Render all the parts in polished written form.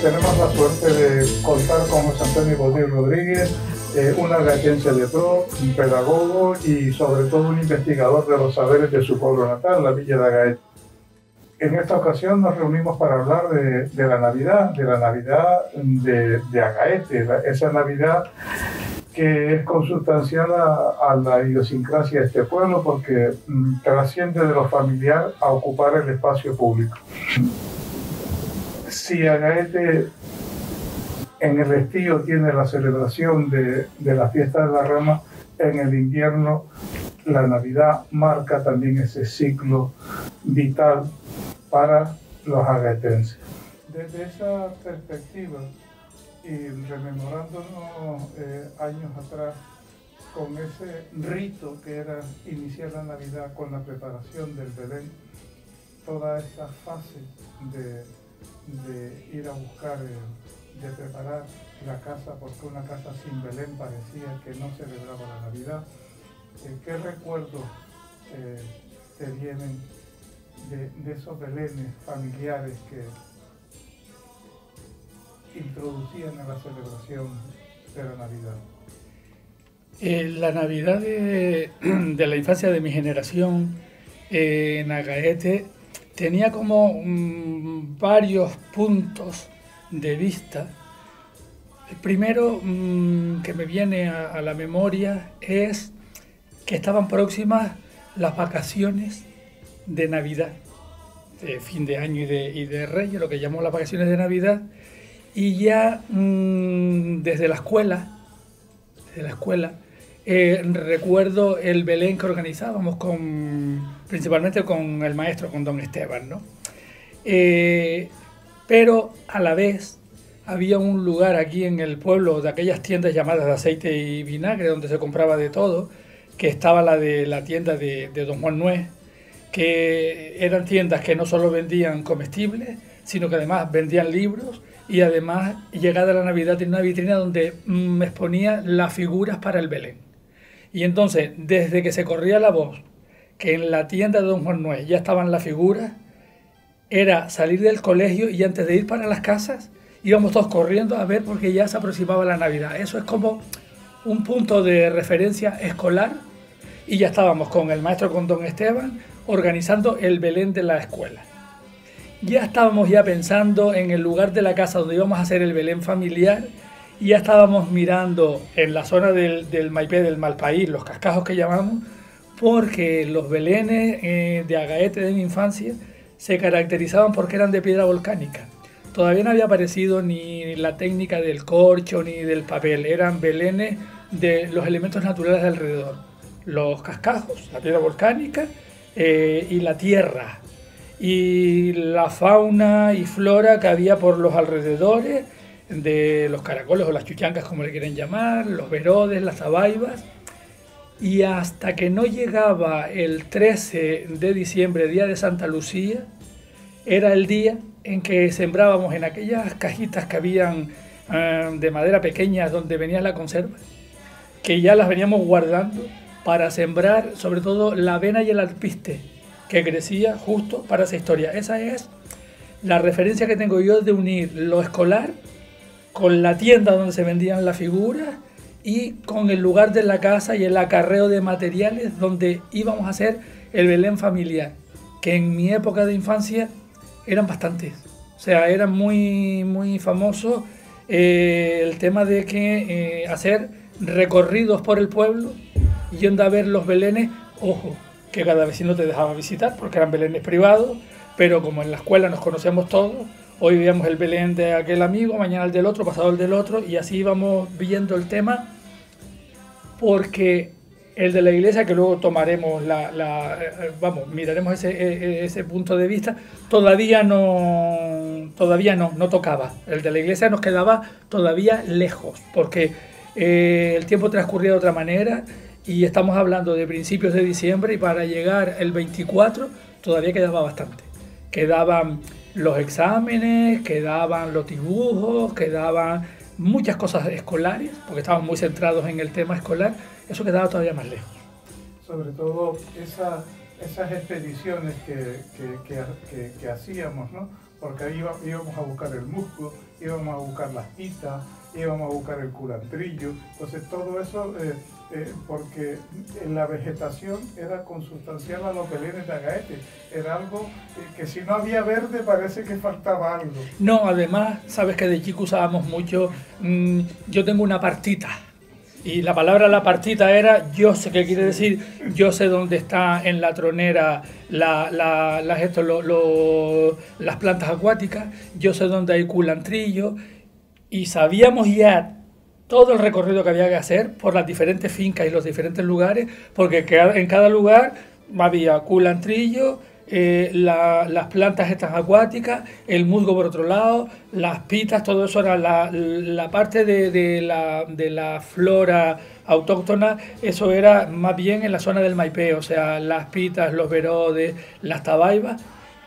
tenemos la suerte de contar con José Antonio Godín Rodríguez, un agaetense de pro, un pedagogo y sobre todo un investigador de los saberes de su pueblo natal, la Villa de Agaete. En esta ocasión nos reunimos para hablar de la Navidad de Agaete, esa Navidad que es consustancial a la idiosincrasia de este pueblo porque trasciende de lo familiar a ocupar el espacio público. Si Agaete en el estío tiene la celebración de la fiesta de la rama, en el invierno la Navidad marca también ese ciclo vital para los agaetenses. Desde esa perspectiva y rememorándonos años atrás con ese rito que era iniciar la Navidad con la preparación del Belén, toda esa fase de ir a buscar, de preparar la casa, porque una casa sin Belén parecía que no celebraba la Navidad. ¿Qué recuerdos te vienen de esos belenes familiares que introducían en la celebración de la Navidad? La Navidad de la infancia de mi generación en Agaete tenía como varios puntos de vista. El primero que me viene a la memoria es que estaban próximas las vacaciones de Navidad, de fin de año y de Reyes, lo que llamamos las vacaciones de Navidad, y ya desde la escuela, recuerdo el Belén que organizábamos principalmente con el maestro, con don Esteban, ¿no? Pero a la vez había un lugar aquí en el pueblo de aquellas tiendas llamadas de aceite y vinagre, donde se compraba de todo, que estaba la tienda de don Juan Nuez, que eran tiendas que no solo vendían comestibles, sino que además vendían libros y además, llegada la Navidad, tenía una vitrina donde me exponía las figuras para el Belén. Y entonces, desde que se corría la voz que en la tienda de don Juan Nuez ya estaban las figuras, era salir del colegio y antes de ir para las casas íbamos todos corriendo a ver porque ya se aproximaba la Navidad. Eso es como un punto de referencia escolar y ya estábamos con el maestro, con don Esteban, organizando el Belén de la escuela. Ya estábamos pensando en el lugar de la casa donde íbamos a hacer el Belén familiar y ya estábamos mirando en la zona del Maipé, del Malpaís, los cascajos que llamamos, porque los belenes de Agaete de mi infancia se caracterizaban porque eran de piedra volcánica. Todavía no había aparecido ni la técnica del corcho ni del papel, eran belenes de los elementos naturales de alrededor. Los cascajos, la piedra volcánica y la tierra, y la fauna y flora que había por los alrededores de los caracoles o las chuchancas, como le quieren llamar, los verodes, las abaibas. Y hasta que no llegaba el 13 de diciembre, día de Santa Lucía, era el día en que sembrábamos en aquellas cajitas que habían de madera pequeñas donde venía la conserva, que ya las veníamos guardando para sembrar sobre todo la avena y el alpiste, que crecía justo para esa historia. Esa es la referencia que tengo yo de unir lo escolar con la tienda donde se vendían las figuras y con el lugar de la casa y el acarreo de materiales donde íbamos a hacer el Belén familiar, que en mi época de infancia eran bastantes. O sea, era muy, muy famoso el tema de que hacer recorridos por el pueblo yendo a ver los belenes. Ojo, que cada vecino te dejaba visitar porque eran belenes privados, pero como en la escuela nos conocíamos todos, hoy veíamos el Belén de aquel amigo, mañana el del otro, pasado el del otro, y así íbamos viendo el tema, porque el de la iglesia, que luego tomaremos miraremos ese punto de vista, todavía no tocaba. El de la iglesia nos quedaba todavía lejos, porque el tiempo transcurría de otra manera y estamos hablando de principios de diciembre y para llegar el 24 todavía quedaba bastante. Quedaban los exámenes, quedaban los dibujos, quedaban muchas cosas escolares, porque estábamos muy centrados en el tema escolar, eso quedaba todavía más lejos. Sobre todo esas expediciones que hacíamos, ¿no? porque ahí íbamos a buscar el musgo, íbamos a buscar las pitas, íbamos a buscar el culantrillo. Entonces todo eso, porque la vegetación era consustancial a los belenes de Agaete, era algo que si no había verde parece que faltaba algo. No, además, sabes que de chico usábamos mucho, yo tengo una partita. Y la palabra la partita era, yo sé qué quiere decir, yo sé dónde está en la tronera las plantas acuáticas, yo sé dónde hay culantrillo, y sabíamos ya todo el recorrido que había que hacer por las diferentes fincas y los diferentes lugares, porque en cada lugar había culantrillo, las plantas estas acuáticas, el musgo por otro lado, las pitas, todo eso era la parte de la flora autóctona, eso era más bien en la zona del Maipé, o sea, las pitas, los verodes, las tabaibas,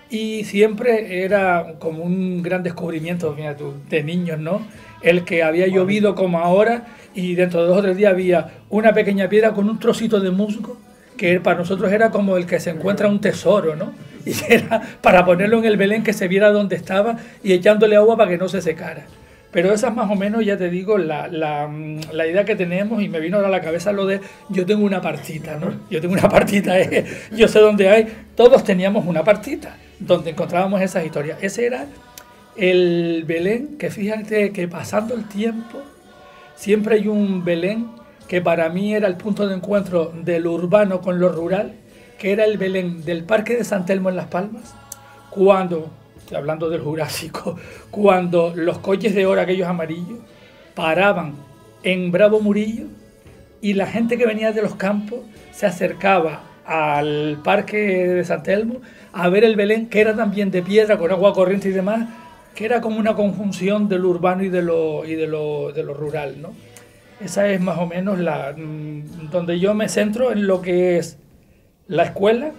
y siempre era como un gran descubrimiento, mira tú, de niños, ¿no? El que había llovido como ahora y dentro de 2 o 3 días había una pequeña piedra con un trocito de musgo, que para nosotros era como el que se encuentra un tesoro, ¿no? Y era para ponerlo en el Belén, que se viera dónde estaba y echándole agua para que no se secara. Pero esa es más o menos, ya te digo, la idea que tenemos, y me vino ahora a la cabeza lo de yo tengo una partita, ¿no? Yo tengo una partita, yo sé dónde hay. Todos teníamos una partita donde encontrábamos esas historias. Ese era el Belén, que fíjate que pasando el tiempo, siempre hay un Belén que para mí era el punto de encuentro de lo urbano con lo rural, que era el Belén del Parque de San Telmo en Las Palmas, cuando, estoy hablando del Jurásico, cuando los coches de oro, aquellos amarillos, paraban en Bravo Murillo y la gente que venía de los campos se acercaba al Parque de San Telmo a ver el Belén, que era también de piedra, con agua corriente y demás, que era como una conjunción de lo urbano y de lo rural, ¿no? Esa es más o menos donde yo me centro en lo que es la escuela,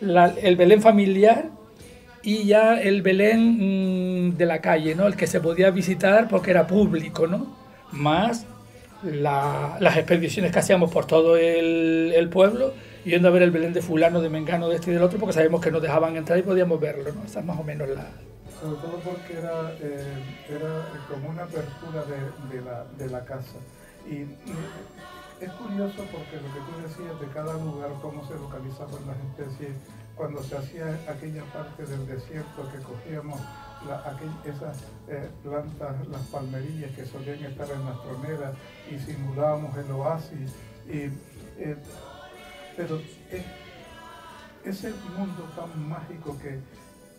el Belén familiar y ya el Belén de la calle, ¿no? El que se podía visitar porque era público, ¿no? Más las expediciones que hacíamos por todo el pueblo, yendo a ver el Belén de fulano, de mengano, de este y del otro, porque sabíamos que nos dejaban entrar y podíamos verlo, ¿no? Esa es más o menos Sobre todo porque era como una apertura de la casa. Y es curioso porque lo que tú decías de cada lugar, cómo se localizaban las especies, cuando se hacía aquella parte del desierto que cogíamos esas plantas, las palmerillas que solían estar en las troneras y simulábamos el oasis. Pero ese mundo tan mágico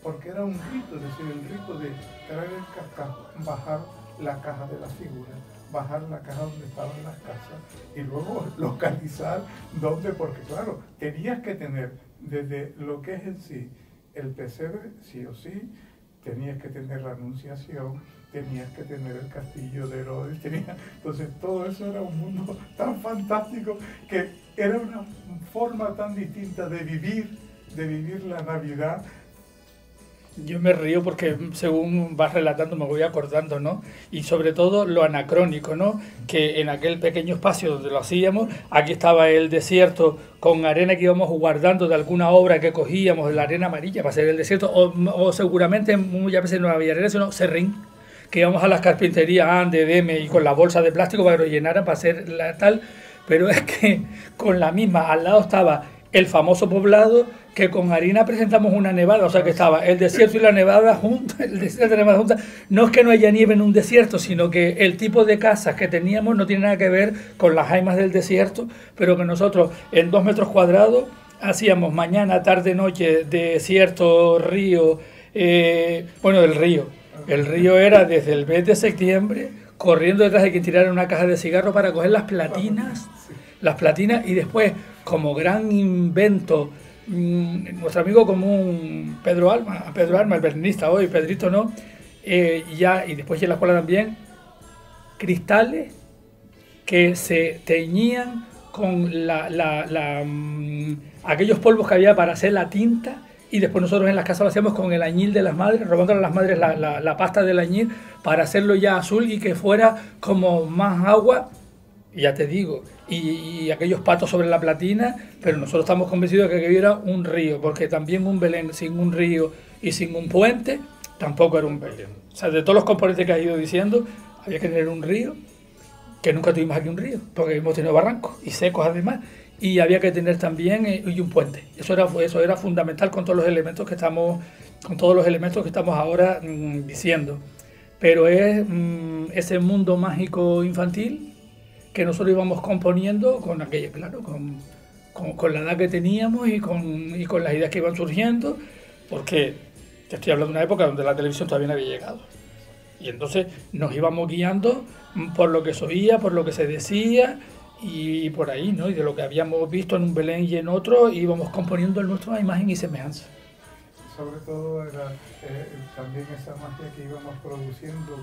porque era un rito, es decir, el rito de traer el cascajo, bajar la caja de la figura, bajar la caja donde estaban las casas y luego localizar dónde, porque claro, tenías que tener desde lo que es en sí el pesebre, sí o sí, tenías que tener la Anunciación, tenías que tener el castillo de Herodes, entonces todo eso era un mundo tan fantástico que era una forma tan distinta de vivir la Navidad. Yo me río porque según vas relatando me voy acordando, ¿no? Y sobre todo lo anacrónico, ¿no? Que en aquel pequeño espacio donde lo hacíamos, aquí estaba el desierto con arena que íbamos guardando de alguna obra que cogíamos, la arena amarilla para hacer el desierto, o seguramente muchas veces no había arena, sino serrín, que íbamos a las carpinterías Ande, Deme y con la bolsa de plástico para que lo llenaran para hacer la tal, pero es que con la misma, al lado estaba el famoso poblado, que con harina presentamos una nevada, o sea que estaba el desierto y la nevada juntas, el desierto y la nevada juntas. No es que no haya nieve en un desierto, sino que el tipo de casas que teníamos no tiene nada que ver con las jaimas del desierto, pero que nosotros en 2 metros cuadrados hacíamos mañana, tarde, noche, desierto, río, bueno, el río. El río era desde el mes de septiembre, corriendo detrás de quien tirara una caja de cigarro para coger las platinas, y después, como gran invento, nuestro amigo común Pedro Alma, el berlinista hoy, Pedrito, ¿no? Y después en la escuela también, cristales que se teñían con aquellos polvos que había para hacer la tinta, y después nosotros en las casas lo hacíamos con el añil de las madres, robándole a las madres la pasta del añil para hacerlo ya azul y que fuera como más agua. Ya te digo, y aquellos patos sobre la platina, pero nosotros estamos convencidos de que hubiera un río, porque también un Belén sin un río y sin un puente tampoco era un Belén. O sea, de todos los componentes que has ido diciendo, había que tener un río, que nunca tuvimos aquí un río, porque hemos tenido barrancos y secos además, y había que tener también y un puente. Eso era fundamental con todos los elementos que estamos ahora diciendo. Pero es ese mundo mágico infantil que nosotros íbamos componiendo con aquella, claro, con la edad que teníamos y con las ideas que iban surgiendo, porque te estoy hablando de una época donde la televisión todavía no había llegado. Y entonces nos íbamos guiando por lo que se oía, por lo que se decía y por ahí, ¿no? Y de lo que habíamos visto en un Belén y en otro, íbamos componiendo el nuestro a imagen y semejanza. Sobre todo era también esa magia que íbamos produciendo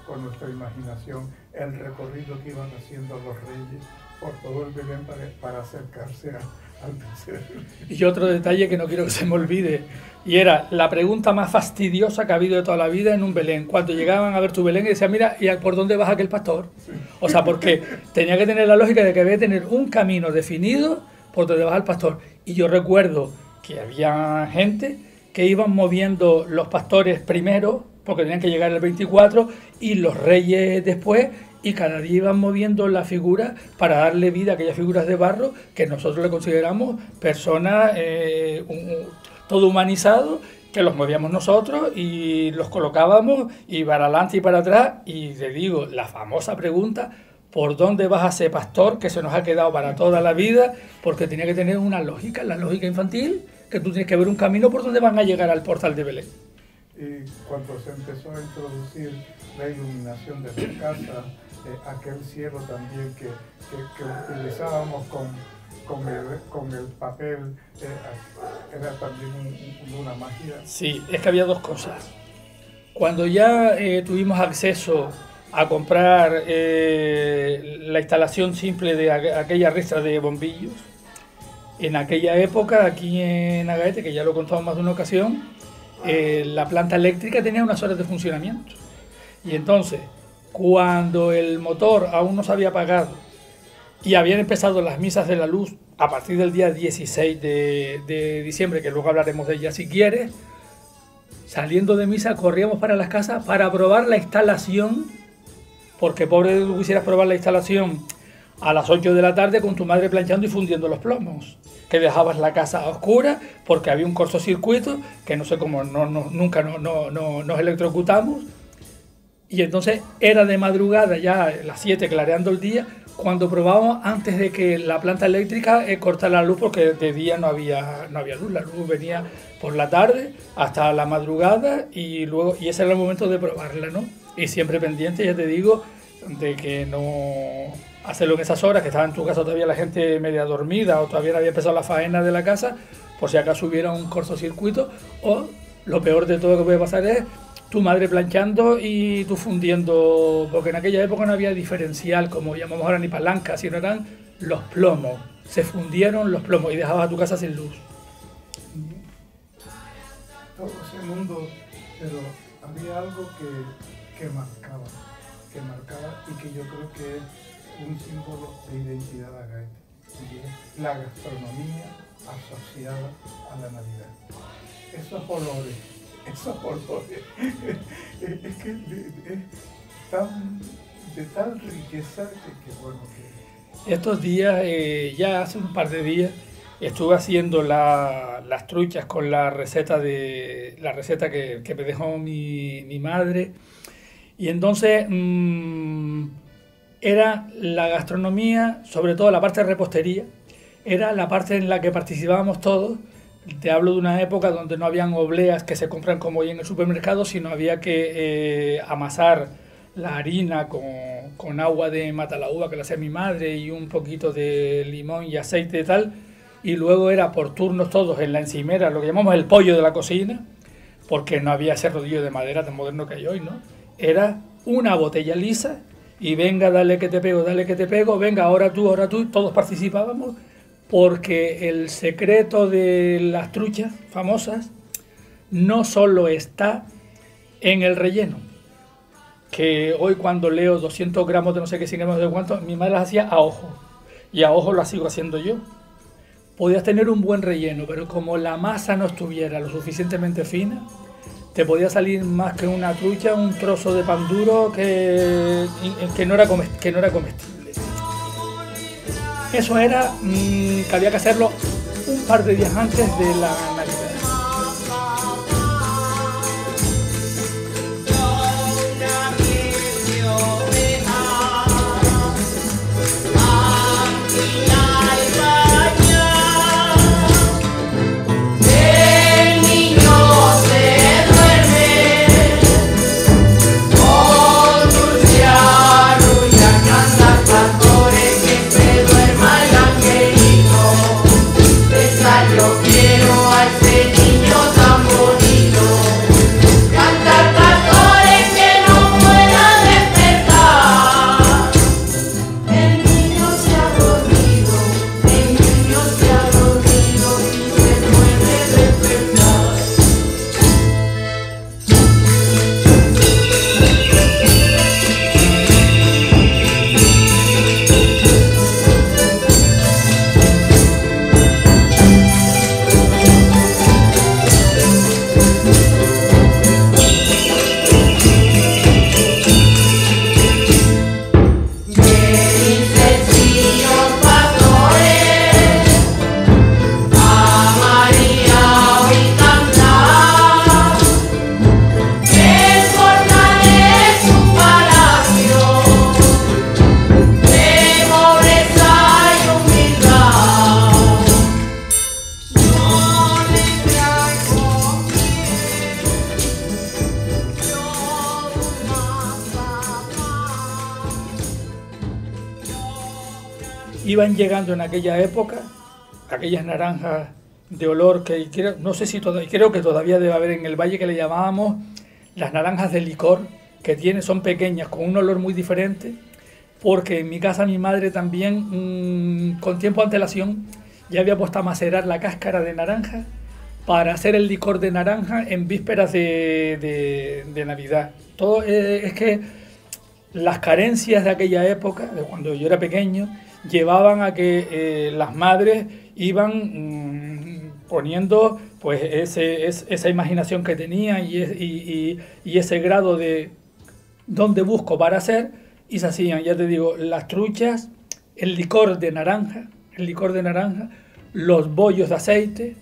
con nuestra imaginación, el recorrido que iban haciendo los reyes por todo el Belén para acercarse al pesebre. Y otro detalle que no quiero que se me olvide, y era la pregunta más fastidiosa que ha habido de toda la vida en un Belén. Cuando llegaban a ver tu Belén y decían, mira, ¿y por dónde vas aquel pastor? Sí. O sea, porque tenía que tener la lógica de que había que tener un camino definido por donde vas el pastor. Y yo recuerdo que había gente que iban moviendo los pastores primero, porque tenían que llegar el 24, y los reyes después, y cada día iban moviendo la figura para darle vida a aquellas figuras de barro que nosotros le consideramos personas, todo humanizado, que los movíamos nosotros y los colocábamos y para adelante y para atrás. Y te digo, la famosa pregunta, ¿por dónde vas a ser pastor? Que se nos ha quedado para toda la vida, porque tenía que tener una lógica, la lógica infantil, que tú tienes que ver un camino por donde van a llegar al portal de Belén. Y cuando se empezó a introducir la iluminación de la casa, aquel cielo también que utilizábamos con el papel, era también una magia. Sí, es que había dos cosas. Cuando ya tuvimos acceso a comprar la instalación simple de aquella ristra de bombillos, en aquella época, aquí en Agaete, que ya lo he contado más de una ocasión, la planta eléctrica tenía unas horas de funcionamiento. Y entonces, cuando el motor aún no se había apagado y habían empezado las misas de la luz a partir del día 16 de diciembre, que luego hablaremos de ella si quieres, saliendo de misa corríamos para las casas para probar la instalación, porque pobre tú quisieras probar la instalación a las 8 de la tarde con tu madre planchando y fundiendo los plomos, que dejabas la casa a oscuras porque había un cortocircuito, que no sé cómo nunca nos electrocutamos. Y entonces era de madrugada, ya las 7 clareando el día, cuando probábamos antes de que la planta eléctrica cortara la luz, porque de día no había luz, la luz venía por la tarde hasta la madrugada y ese era el momento de probarla, ¿no? Y siempre pendiente, ya te digo, de que no hacerlo en esas horas, que estaba en tu casa todavía la gente media dormida o todavía no había empezado la faena de la casa, por si acaso hubiera un cortocircuito, o lo peor de todo que puede pasar es tu madre planchando y tú fundiendo, porque en aquella época no había diferencial, como llamamos ahora, ni palanca, sino eran los plomos. Se fundieron los plomos y dejabas a tu casa sin luz. Todo ese mundo, pero había algo que marcaba y que yo creo que es un símbolo de identidad de Agaete, y es la gastronomía asociada a la Navidad. Esos olores, es que es de tal riqueza que bueno que... Estos días, ya hace un par de días, estuve haciendo las truchas con la receta que me dejó mi madre, y entonces era la gastronomía, sobre todo la parte de repostería, era la parte en la que participábamos todos. Te hablo de una época donde no habían obleas que se compran como hoy en el supermercado, sino había que amasar la harina con agua de matalaúva que la hacía mi madre y un poquito de limón y aceite y tal, y luego era por turnos todos en la encimera, lo que llamamos el pollo de la cocina, porque no había ese rodillo de madera tan moderno que hay hoy, ¿no? Era una botella lisa y venga, dale que te pego, venga, ahora tú, todos participábamos, porque el secreto de las truchas famosas no solo está en el relleno, que hoy cuando leo 200 gramos de no sé qué, 100 gramos de cuánto, mi madre las hacía a ojo, y a ojo las sigo haciendo yo. Podías tener un buen relleno, pero como la masa no estuviera lo suficientemente fina, te podía salir más que una trucha, un trozo de pan duro que no era comestible. Eso era que había que hacerlo un par de días antes de la Navidad. Iban llegando en aquella época aquellas naranjas de olor que no sé si creo que todavía debe haber en el valle, que le llamábamos las naranjas de licor, que son pequeñas con un olor muy diferente, porque en mi casa mi madre también con tiempo de antelación ya había puesto a macerar la cáscara de naranja para hacer el licor de naranja en vísperas de Navidad. Todo es que las carencias de aquella época, de cuando yo era pequeño, llevaban a que las madres iban poniendo pues esa imaginación que tenía y ese grado de dónde busco para hacer, y se hacían, ya te digo, las truchas, el licor de naranja, los bollos de aceite,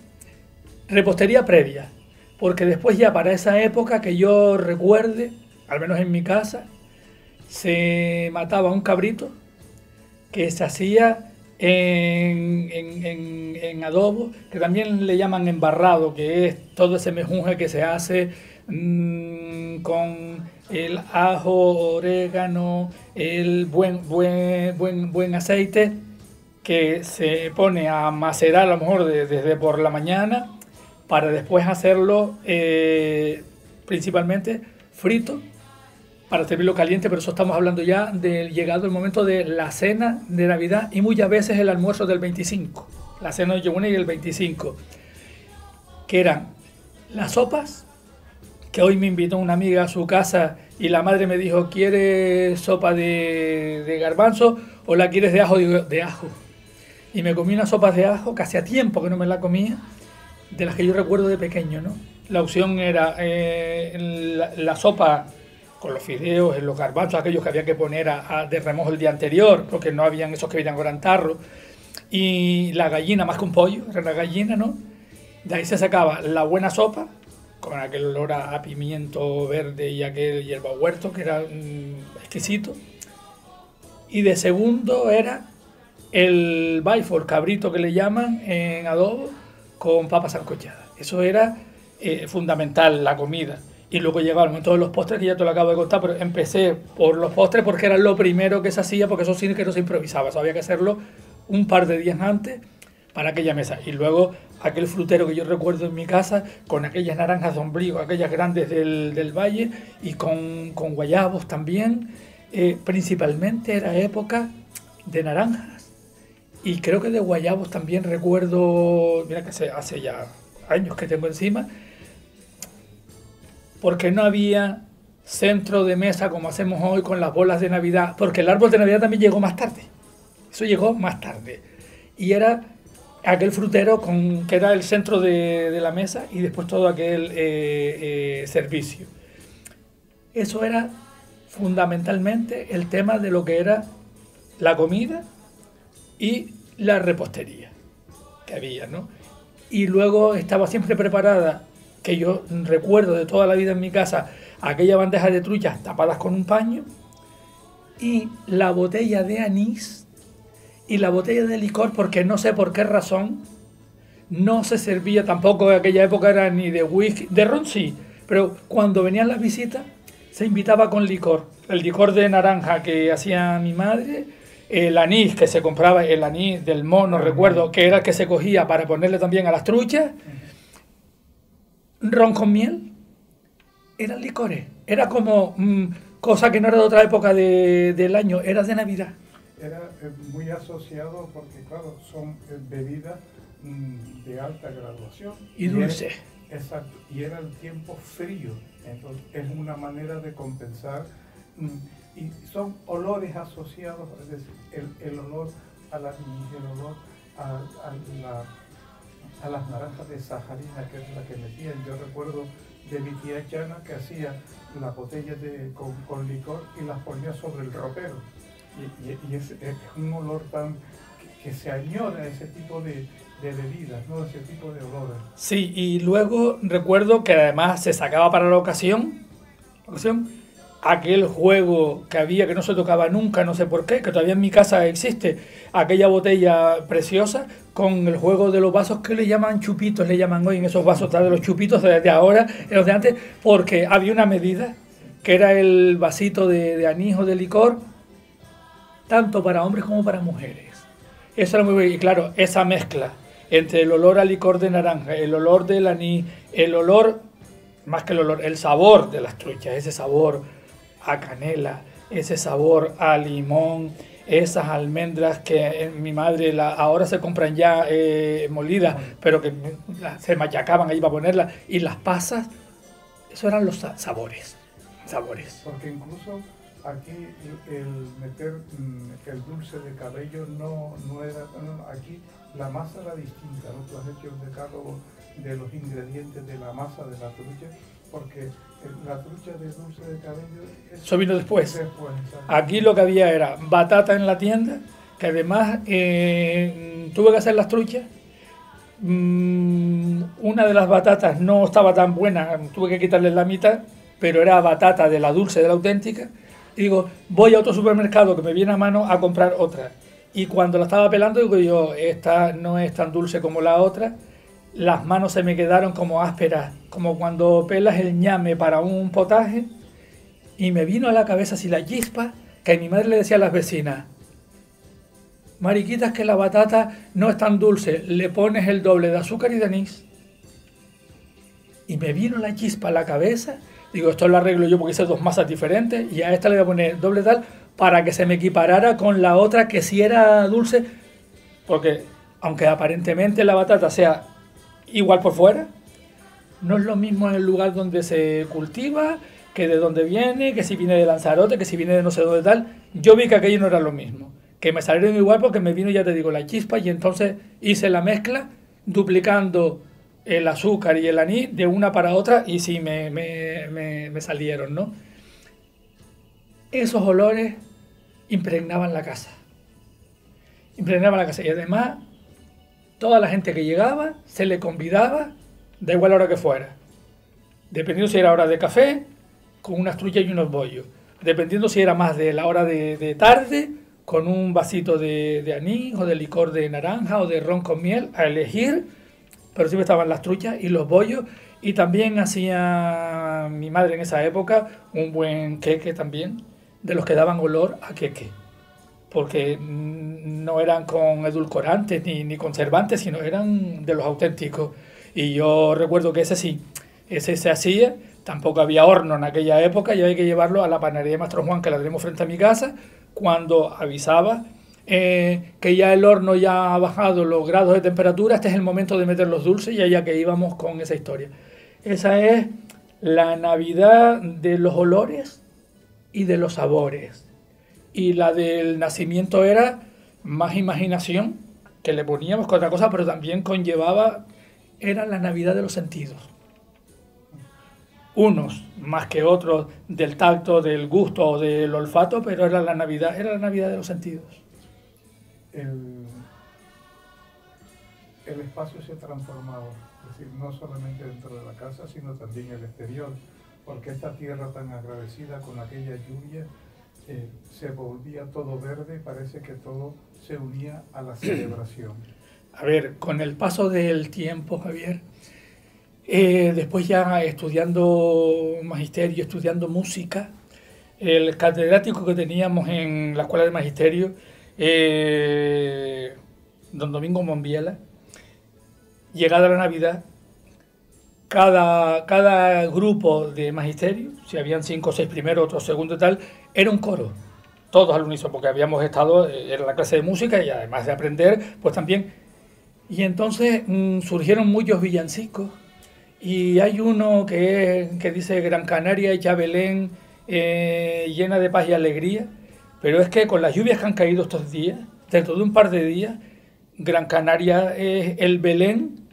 repostería previa, porque después ya para esa época que yo recuerde, al menos en mi casa, se mataba un cabrito que se hacía en adobo, que también le llaman embarrado, que es todo ese mejunje que se hace con el ajo, orégano, el buen aceite, que se pone a macerar a lo mejor desde por la mañana, para después hacerlo principalmente frito, para servirlo caliente, pero eso estamos hablando ya del llegado el momento de la cena de Navidad y muchas veces el almuerzo del 25, la cena de Nochebuena y el 25, que eran las sopas, que hoy me invitó una amiga a su casa y la madre me dijo, ¿quieres sopa de garbanzo o la quieres de ajo? Digo, de ajo. Y me comí unas sopas de ajo, que hacía tiempo que no me la comía, de las que yo recuerdo de pequeño, ¿no? La opción era la sopa con los fideos, los garbanzos, aquellos que había que poner de remojo el día anterior, porque no habían esos que venían ahora en tarro, y la gallina, más que un pollo, era la gallina, ¿no? De ahí se sacaba la buena sopa, con aquel olor a pimiento verde y aquel hierbahuerto, que era exquisito, y de segundo era el Baifor, cabrito que le llaman en adobo, con papas sancochadas. Eso era fundamental, la comida. Y luego llegaba el momento de los postres, que ya te lo acabo de contar, pero empecé por los postres porque era lo primero que se hacía, porque eso sí que no se improvisaba, eso había que hacerlo un par de días antes para aquella mesa. Y luego aquel frutero que yo recuerdo en mi casa, con aquellas naranjas de ombligo, aquellas grandes del valle, y con guayabos también. Principalmente era época de naranjas. Y creo que de guayabos también recuerdo, mira que hace ya años que tengo encima, porque no había centro de mesa como hacemos hoy con las bolas de Navidad, porque el árbol de Navidad también llegó más tarde. Eso llegó más tarde. Y era aquel frutero que era el centro de la mesa y después todo aquel servicio. Eso era fundamentalmente el tema de lo que era la comida y la repostería que había, ¿no? Y luego estaba siempre preparada, que yo recuerdo de toda la vida en mi casa, aquella bandeja de truchas tapadas con un paño y la botella de anís y la botella de licor, porque no sé por qué razón no se servía tampoco, en aquella época era ni de whisky, de ron sí, pero cuando venían las visitas se invitaba con licor, el licor de naranja que hacía mi madre, el anís que se compraba, el anís del mono, recuerdo, que era el que se cogía para ponerle también a las truchas, ron con miel, eran licores, era como cosa que no era de otra época del año, era de Navidad. Era muy asociado porque, claro, son bebidas de alta graduación. Y dulce. Exacto, y era el tiempo frío, entonces es una manera de compensar. Y son olores asociados, es decir, el olor a la anís, el olor a las naranjas de sajarina, que es la que metían. Yo recuerdo de mi tía Chana que hacía las botellas con licor y las ponía sobre el ropero. Y es un olor tan que se añora ese tipo de bebidas, ¿no? Ese tipo de olores. Sí, y luego recuerdo que además se sacaba para la ocasión aquel juego que había que no se tocaba nunca, no sé por qué, que todavía en mi casa existe, aquella botella preciosa con el juego de los vasos que le llaman chupitos, le llaman hoy en esos vasos de los chupitos de ahora, en los de antes, porque había una medida que era el vasito de anís o de licor, tanto para hombres como para mujeres. Eso era muy bueno. Y claro, esa mezcla entre el olor a licor de naranja, el olor del anís, el olor, más que el olor, el sabor de las truchas, ese sabor a canela, ese sabor a limón, esas almendras que mi madre ahora se compran ya molidas, pero que se machacaban ahí para ponerlas, y las pasas, eso eran los sabores. Porque incluso aquí el meter el dulce de cabello no era, aquí la masa era distinta, ¿no? Tú has hecho un decálogo de los ingredientes de la masa de la trucha, porque la trucha de dulce de cabello... Eso vino después. Aquí lo que había era batata en la tienda, que además tuve que hacer las truchas. Una de las batatas no estaba tan buena, tuve que quitarle la mitad, pero era batata de la dulce, de la auténtica. Y digo, voy a otro supermercado que me viene a mano a comprar otra. Y cuando la estaba pelando, digo yo, esta no es tan dulce como la otra. Las manos se me quedaron como ásperas, como cuando pelas el ñame para un potaje. Y me vino a la cabeza así la chispa, que mi madre le decía a las vecinas, mariquitas, que la batata no es tan dulce, le pones el doble de azúcar y de anís. Y me vino la chispa a la cabeza. Digo, esto lo arreglo yo porque hice dos masas diferentes y a esta le voy a poner doble tal para que se me equiparara con la otra que sí era dulce, porque aunque aparentemente la batata sea igual por fuera, no es lo mismo en el lugar donde se cultiva, que de dónde viene, que si viene de Lanzarote, que si viene de no sé dónde tal. Yo vi que aquello no era lo mismo, que me salieron igual porque me vino, ya te digo, la chispa, y entonces hice la mezcla duplicando el azúcar y el anís de una para otra, y sí me salieron, ¿no? Esos olores impregnaban la casa. Y además, toda la gente que llegaba se le convidaba, da igual la hora que fuera. Dependiendo si era hora de café, con unas truchas y unos bollos. Dependiendo si era más de la hora de tarde, con un vasito de anís o de licor de naranja o de ron con miel, a elegir. Pero siempre estaban las truchas y los bollos, y también hacía mi madre en esa época un buen queque también, de los que daban olor a queque, porque no eran con edulcorantes ni conservantes, sino eran de los auténticos. Y yo recuerdo que ese se hacía, tampoco había horno en aquella época, y había que llevarlo a la panadería de Mastro Juan, que la tenemos frente a mi casa, cuando avisaba que ya el horno ya ha bajado los grados de temperatura, este es el momento de meter los dulces, y allá que íbamos con esa historia. Esa es la Navidad de los olores y de los sabores. Y la del nacimiento era más imaginación, que le poníamos con otra cosa, pero también conllevaba, era la Navidad de los sentidos. Unos más que otros del tacto, del gusto o del olfato, pero era la Navidad de los sentidos. El espacio se ha transformado, es decir, no solamente dentro de la casa, sino también el exterior, porque esta tierra tan agradecida con aquella lluvia se volvía todo verde, parece que todo se unía a la celebración. A ver, con el paso del tiempo, Javier, después ya estudiando magisterio, estudiando música, el catedrático que teníamos en la escuela de magisterio, don Domingo Monbiela, llegada la Navidad, cada grupo de magisterio, si habían 5 o 6 primeros, otros segundos y tal, era un coro, todos al unísono, porque habíamos estado, era la clase de música y además de aprender, pues también. Y entonces surgieron muchos villancicos y hay uno que dice Gran Canaria hecha Belén, llena de paz y alegría, pero es que con las lluvias que han caído estos días, dentro de un par de días, Gran Canaria es el Belén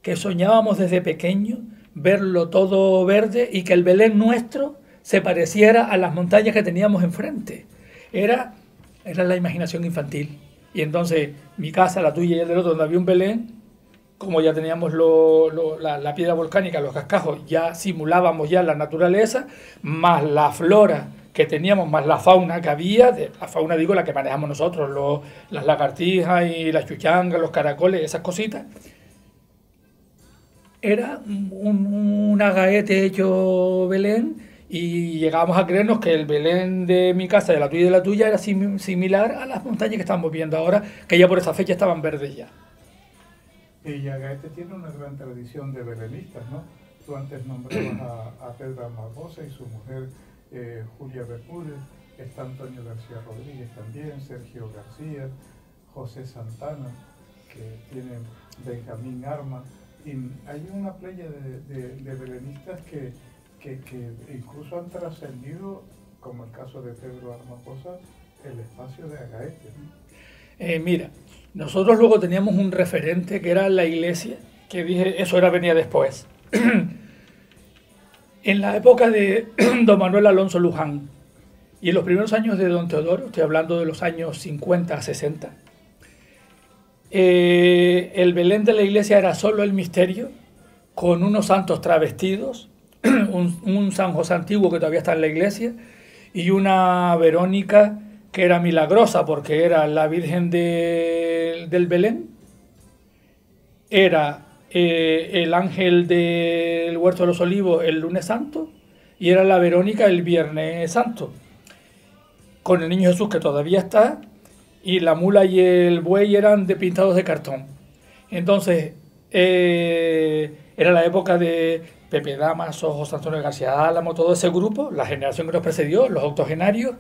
que soñábamos desde pequeño, verlo todo verde y que el Belén nuestro se pareciera a las montañas que teníamos enfrente. Era la imaginación infantil. Y entonces mi casa, la tuya y el del otro, donde había un Belén, como ya teníamos la piedra volcánica, los cascajos, ya simulábamos ya la naturaleza, más la flora que teníamos, más la fauna que había, la fauna digo la que manejamos nosotros, las lagartijas y las chuchangas, los caracoles, esas cositas. Era un agaete hecho Belén y llegábamos a creernos que el Belén de mi casa, de la tuya y de la tuya, era similar a las montañas que estamos viendo ahora, que ya por esa fecha estaban verdes ya. Y Agaete tiene una gran tradición de belenistas, ¿no? Tú antes nombrabas a Pedro Barbosa y su mujer Julia Bermúdez, está Antonio García Rodríguez también, Sergio García, José Santana, que tiene Benjamín Arma. Y hay una playa de belenistas que incluso han trascendido, como el caso de Pedro Armaposa, el espacio de Agaete. Mira, nosotros luego teníamos un referente que era la iglesia, que dije, eso venía después. En la época de don Manuel Alonso Luján y en los primeros años de don Teodoro, estoy hablando de los años 50, 60, el Belén de la iglesia era solo el misterio, con unos santos travestidos, un San José antiguo que todavía está en la iglesia, y una Verónica que era milagrosa porque era la Virgen del Belén, era el ángel del Huerto de los Olivos el lunes santo y era la Verónica el viernes santo, con el niño Jesús que todavía está, y la mula y el buey eran pintados de cartón. Entonces era la época de Pepe Damaso, José Antonio García Álamo, todo ese grupo, la generación que nos precedió, los octogenarios,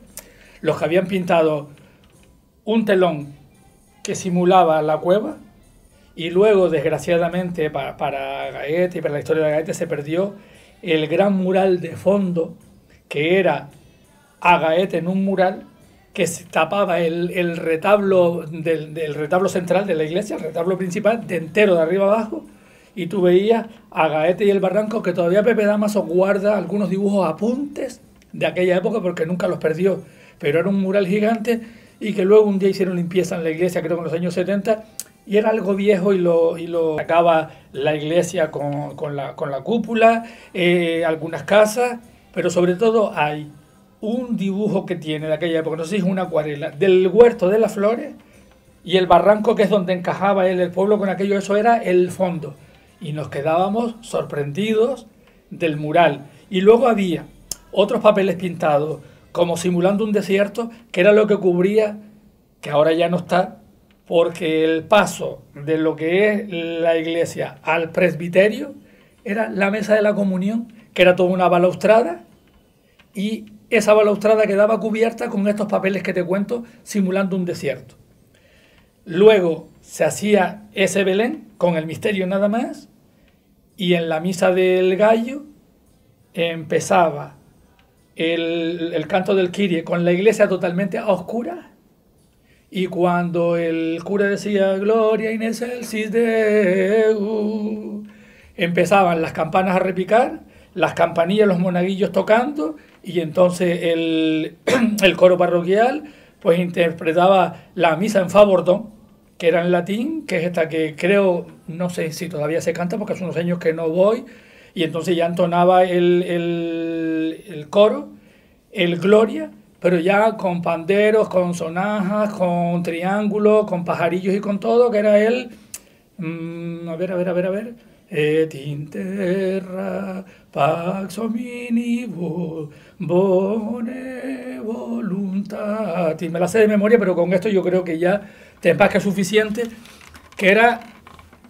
los que habían pintado un telón que simulaba la cueva, y luego, desgraciadamente, para Agaete y para la historia de Agaete, se perdió el gran mural de fondo, que era Agaete en un mural, que se tapaba el retablo del retablo central de la iglesia, el retablo principal, de entero de arriba abajo, y tú veías a Gaete y el Barranco, que todavía Pepe Damaso guarda algunos dibujos, apuntes de aquella época, porque nunca los perdió, pero era un mural gigante, y que luego un día hicieron limpieza en la iglesia, creo que en los años 70, y era algo viejo y lo sacaba la iglesia con la cúpula, algunas casas, pero sobre todo hay un dibujo que tiene de aquella época, no sé si es una acuarela, del Huerto de las Flores y el barranco, que es donde encajaba el pueblo con aquello, eso era el fondo. Y nos quedábamos sorprendidos del mural. Y luego había otros papeles pintados, como simulando un desierto, que era lo que cubría, que ahora ya no está, porque el paso de lo que es la iglesia al presbiterio era la mesa de la comunión, que era toda una balaustrada, y esa balaustrada quedaba cubierta con estos papeles que te cuento, simulando un desierto. Luego se hacía ese Belén con el misterio nada más, y en la misa del gallo empezaba el canto del Kyrie con la iglesia totalmente a oscuras, Y cuando el cura decía Gloria in excelsis Deo, empezaban las campanas a repicar, las campanillas, los monaguillos tocando, y entonces el coro parroquial pues interpretaba la misa en fa bordón, que era en latín, que es esta que creo, no sé si todavía se canta porque hace unos años que no voy, y entonces ya entonaba el coro, el Gloria, pero ya con panderos, con sonajas, con triángulos, con pajarillos y con todo, que era el... a ver... Et in terra pax hominibus bone voluntatis. Me la sé de memoria, pero con esto yo creo que ya te empasca suficiente, que era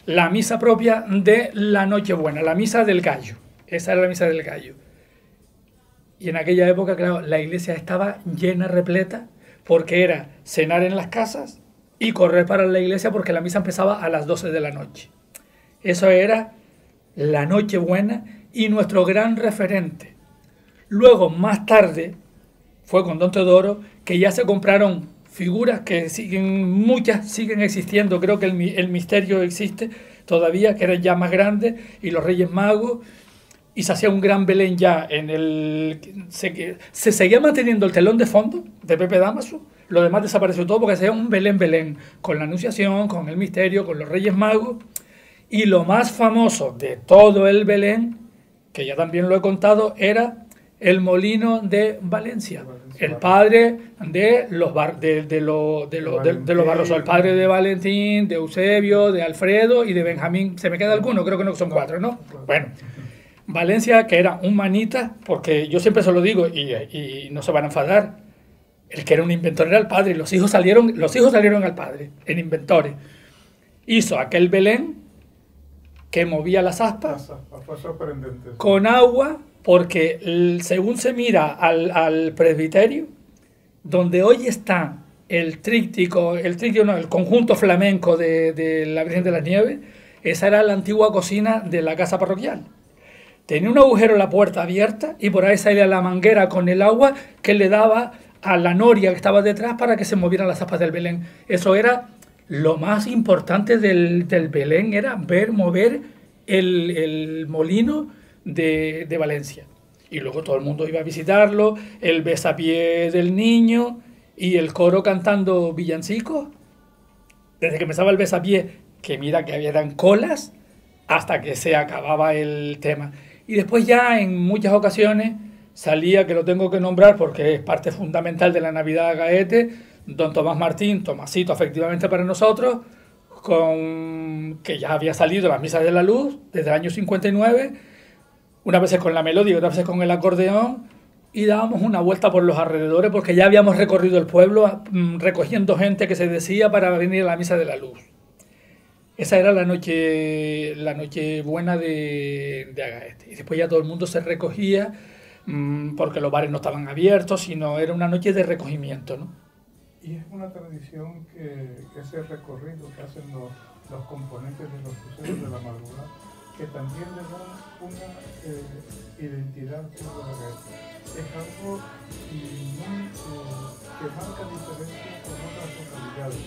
la misa propia de la Nochebuena, la misa del gallo. Esa era la misa del gallo. Y en aquella época, claro, la iglesia estaba llena, repleta, porque era cenar en las casas y correr para la iglesia porque la misa empezaba a las 12 de la noche. Eso era la Nochebuena y nuestro gran referente. Luego, más tarde, fue con Don Teodoro que ya se compraron figuras que siguen, muchas siguen existiendo. Creo que el misterio existe todavía, que eran ya más grandes, y los Reyes Magos, y se hacía un gran Belén ya en el... Se seguía manteniendo el telón de fondo de Pepe Dámaso, lo demás desapareció todo porque se hacía un Belén, con la Anunciación, con el misterio, con los Reyes Magos. Y lo más famoso de todo el Belén, que ya también lo he contado, era el molino de Valencia, el padre de los Barroso, el padre de Valentín, de Eusebio, de Alfredo y de Benjamín. ¿Se me queda alguno? Creo que no, son 4, ¿no? Bueno, Valencia, que era un manita, porque yo siempre se lo digo y no se van a enfadar, el que era un inventor era el padre, y los hijos salieron al padre en inventores. Hizo aquel Belén que movía las aspas con agua, porque según se mira al presbiterio, donde hoy está el conjunto flamenco de la Virgen de las Nieves, esa era la antigua cocina de la casa parroquial. Tenía un agujero en la puerta abierta y por ahí salía la manguera con el agua que le daba a la noria que estaba detrás para que se movieran las aspas del Belén. Eso era... Lo más importante del Belén, era ver mover el molino de Valencia. Y luego todo el mundo iba a visitarlo, el besapié del niño y el coro cantando villancicos. Desde que empezaba el besapié, que mira que habían colas, hasta que se acababa el tema. Y después ya en muchas ocasiones salía, que lo tengo que nombrar porque es parte fundamental de la Navidad de Gaete, don Tomás Martín, Tomasito efectivamente para nosotros, que ya había salido las misas de la luz desde el año 59, unas veces con la melodía, otras veces con el acordeón, y dábamos una vuelta por los alrededores porque ya habíamos recorrido el pueblo recogiendo gente que se decía para venir a la misa de la luz. Esa era la noche buena de Agaete. Y después ya todo el mundo se recogía porque los bares no estaban abiertos, sino era una noche de recogimiento, ¿no? Y es una tradición que ese recorrido que hacen los componentes de los cruceros de la madrugada, que también le da una identidad a la Gaeta. Es algo que marca diferencia con otras localidades.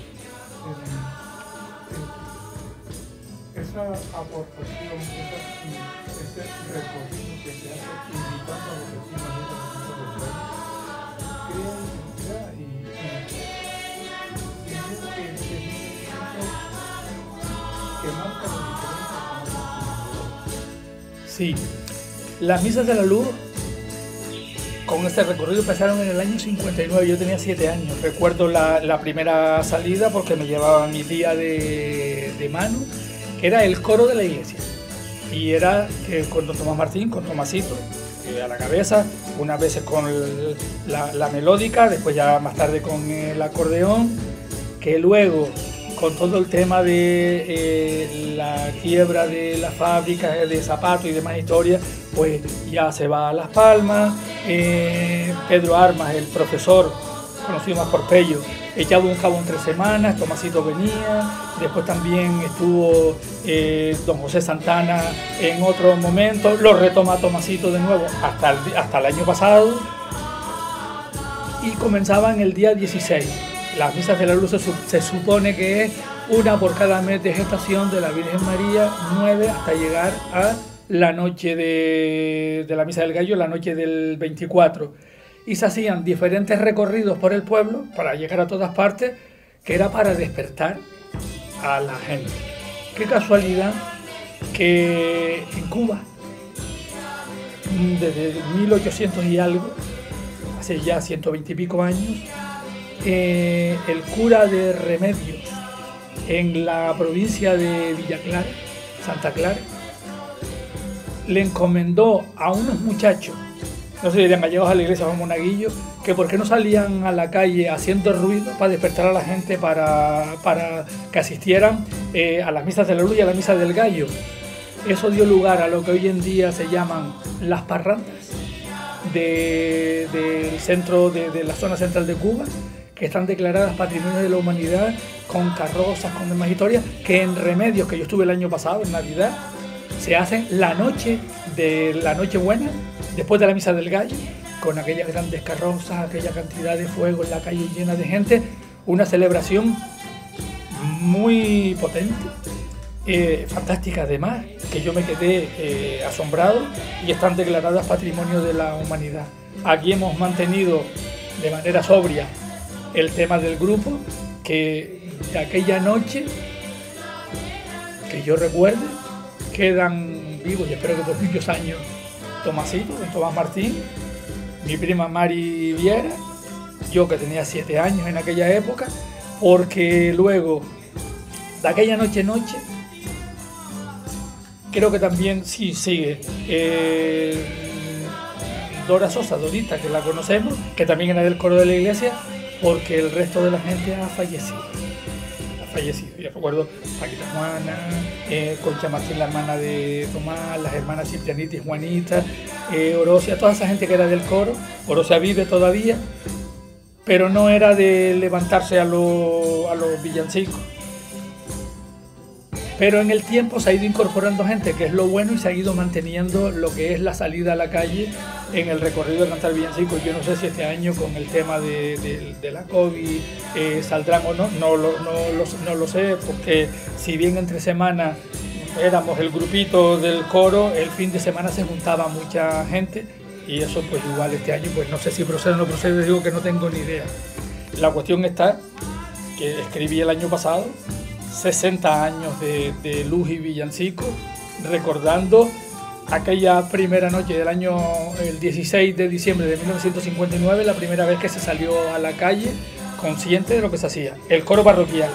Esa aportación, ese recorrido que se hace invitando a los vecinos de la Junta del Pueblo, crea identidad y que marca la diferencia. Sí, las misas de la luz con este recorrido empezaron en el año 59, yo tenía 7 años. Recuerdo la primera salida porque me llevaba mi tía de mano, que era el coro de la iglesia. Y era con don Tomás Martín, con Tomasito a la cabeza, unas veces con la melódica, después ya más tarde con el acordeón, que luego con todo el tema de la quiebra de las fábricas de zapatos y demás historias, pues ya se va a Las Palmas. Pedro Armas, el profesor, conocido más por Pello, echaba un cabo en 3 semanas, Tomasito venía, después también estuvo don José Santana en otro momento, lo retoma Tomasito de nuevo hasta el año pasado, y comenzaban el día 16. Las misas de la luz se supone que es una por cada mes de gestación de la Virgen María, 9 hasta llegar a la noche de la Misa del Gallo, la noche del 24. Y se hacían diferentes recorridos por el pueblo para llegar a todas partes, que era para despertar a la gente. Qué casualidad que en Cuba, desde 1800 y algo, hace ya 120 y pico años, el cura de Remedios en la provincia de Villa Clara, Santa Clara, le encomendó a unos muchachos, no sé si eran gallegos a la iglesia o monaguillos, que por qué no salían a la calle haciendo ruido para despertar a la gente para que asistieran a las misas de la luz y a la misa del gallo. Eso dio lugar a lo que hoy en día se llaman las parrandas del centro de la zona central de Cuba, que están declaradas Patrimonio de la Humanidad, con carrozas, con demás historias, que en Remedios, que yo estuve el año pasado, en Navidad, se hacen la noche de la Nochebuena, después de la Misa del Gallo, con aquellas grandes carrozas, aquella cantidad de fuego en la calle llena de gente, una celebración muy potente, fantástica además, que yo me quedé asombrado, y están declaradas Patrimonio de la Humanidad. Aquí hemos mantenido de manera sobria el tema del grupo, que de aquella noche, que yo recuerde, quedan vivos, y espero que por muchos años, Tomasito, Tomás Martín, mi prima Mari Viera, yo que tenía 7 años en aquella época, porque luego de aquella noche, creo que también sí sigue Dora Sosa, Dorita, que la conocemos, que también era del coro de la iglesia, porque el resto de la gente ha fallecido. Yo recuerdo Paquita Juana, Concha Martín, la hermana de Tomás, las hermanas Ciprianita y Juanita, Orosia, toda esa gente que era del coro. Orosia vive todavía, pero no era de levantarse a los villancicos. Pero en el tiempo se ha ido incorporando gente, que es lo bueno, y se ha ido manteniendo lo que es la salida a la calle en el recorrido de cantar villancicos. Yo no sé si este año con el tema de la COVID saldrán o no, no lo sé, porque si bien entre semana éramos el grupito del coro, el fin de semana se juntaba mucha gente, y eso pues igual este año, pues no sé si procede o no procede, digo que no tengo ni idea. La cuestión está que escribí el año pasado 60 años de luz y villancico, recordando aquella primera noche del año, el 16 de diciembre de 1959, la primera vez que se salió a la calle, consciente de lo que se hacía, el coro parroquial.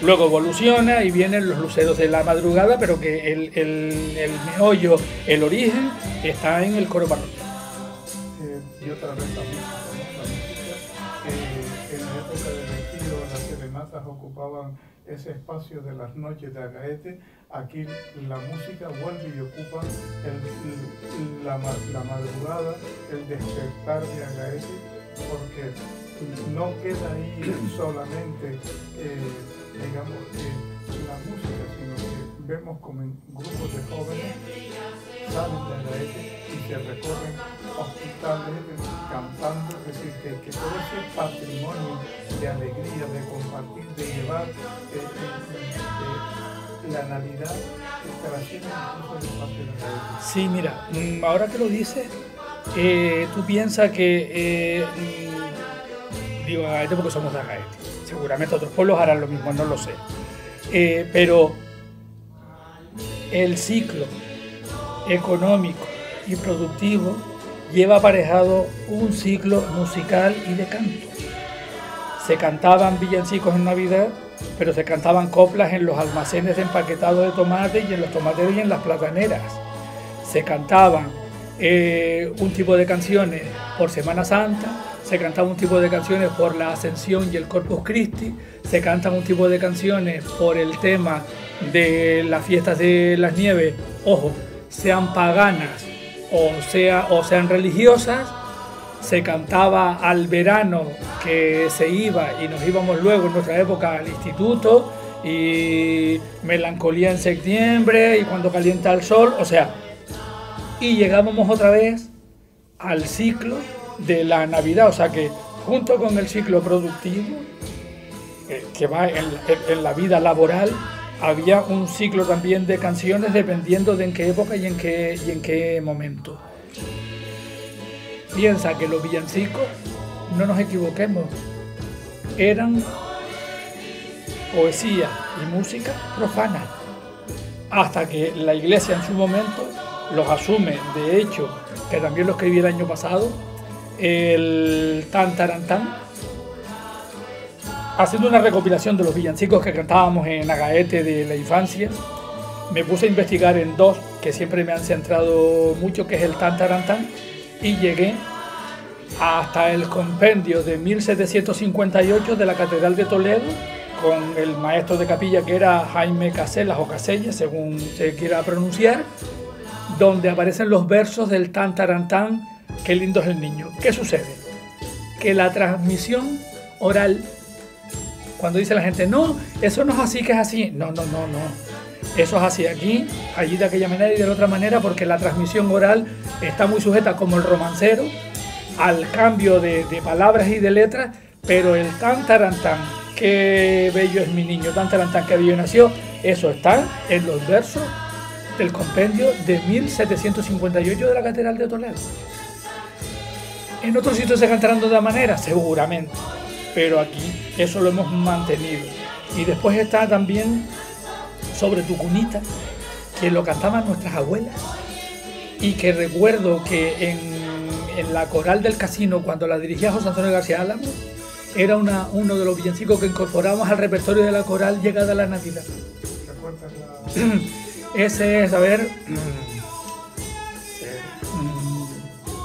Luego evoluciona y vienen los luceros de la madrugada, pero que el meollo, el origen, está en el coro parroquial. Y otra vez también, la música, en la época del retiro, las serenatas ocupaban ese espacio de las noches de Agaete. Aquí la música vuelve y ocupa la madrugada, el despertar de Agaete, porque no queda ahí solamente, digamos, la música, sino que vemos como en grupos de jóvenes salen de Agaete y se recorren hospitales cantando, es decir, que todo ese patrimonio de alegría, de compartir, de llevar la Navidad, trasciende incluso el espacio de Agaete. Sí, mira, ahora que lo dices, tú piensas que, digo Agaete porque somos de Agaete, seguramente otros pueblos harán lo mismo, no lo sé, pero el ciclo económico y productivo lleva aparejado un ciclo musical y de canto. Se cantaban villancicos en Navidad, pero se cantaban coplas en los almacenes de empaquetado de tomate y en los tomateros y en las plataneras. Se cantaban un tipo de canciones por Semana Santa, se cantaba un tipo de canciones por la Ascensión y el Corpus Christi, se cantan un tipo de canciones por el tema de las fiestas de las nieves, ojo, sean paganas o sean religiosas. Se cantaba al verano, que se iba y nos íbamos luego en nuestra época al instituto, y melancolía en septiembre y cuando calienta el sol, o sea, y llegábamos otra vez al ciclo de la Navidad, o sea que junto con el ciclo productivo que va en la vida laboral, había un ciclo también de canciones dependiendo de en qué época y en qué momento. Piensa que los villancicos, no nos equivoquemos, eran poesía y música profana, hasta que la Iglesia en su momento los asume. De hecho, que también lo escribí el año pasado, el Tan Tarantán, haciendo una recopilación de los villancicos que cantábamos en Agaete de la infancia. Me puse a investigar en dos que siempre me han centrado mucho, que es el Tan Tarantán, y llegué hasta el compendio de 1758 de la Catedral de Toledo, con el maestro de capilla que era Jaime Casellas o Casellas, según se quiera pronunciar, donde aparecen los versos del Tan Tarantán, qué lindo es el niño. ¿Qué sucede? Que la transmisión oral, cuando dice la gente, no, eso no es así, que es así, no, eso es así aquí, allí de aquella manera y de la otra manera, porque la transmisión oral está muy sujeta, como el romancero, al cambio de palabras y de letras, pero el Tan Tarantán, qué bello es mi niño, Tan Tarantán, qué bello nació, eso está en los versos del compendio de 1758 de la Catedral de Toledo. ¿En otros sitios se cantarán de otra manera? Seguramente, pero aquí eso lo hemos mantenido. Y después está también Sobre tu cunita, que lo cantaban nuestras abuelas, y que recuerdo que en la coral del casino, cuando la dirigía José Antonio García Álamo, era uno de los villancicos que incorporamos al repertorio de la coral llegada la Navidad. ¿Recuerdas la...? Ese es, a ver...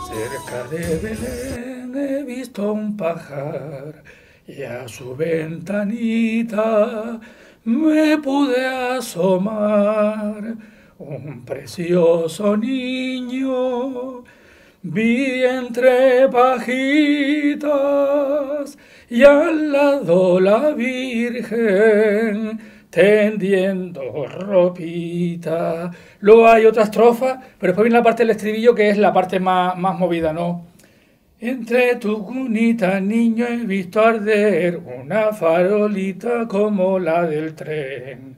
Cerca de Belén he visto un pajar y a su ventanita me pude asomar. Un precioso niño vi entre pajitas y al lado la Virgen tendiendo ropita. Luego hay otra estrofa, pero después viene la parte del estribillo, que es la parte más movida, ¿no? Entre tu cunita, niño, he visto arder una farolita como la del tren,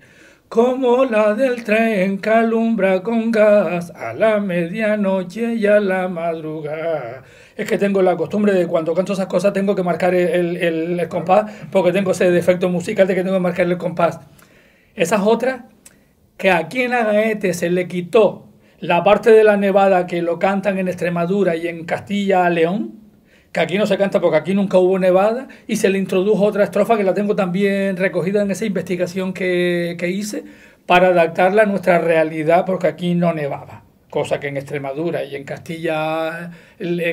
que alumbra con gas a la medianoche y a la madrugada. Es que tengo la costumbre de cuando canto esas cosas tengo que marcar el compás, porque tengo ese defecto musical de que tengo que marcar el compás. Esas otras, que aquí en Agaete se le quitó la parte de la nevada que lo cantan en Extremadura y en Castilla-León, que aquí no se canta porque aquí nunca hubo nevada, y se le introdujo otra estrofa que la tengo también recogida en esa investigación que hice para adaptarla a nuestra realidad, porque aquí no nevaba, cosa que en Extremadura y en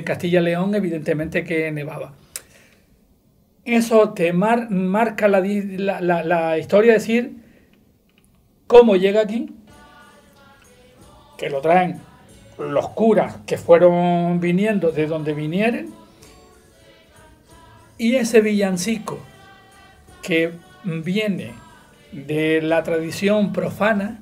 Castilla-León evidentemente que nevaba. Eso te marca la historia, es decir, cómo llega aquí, que lo traen los curas que fueron viniendo de donde vinieren, y ese villancico que viene de la tradición profana,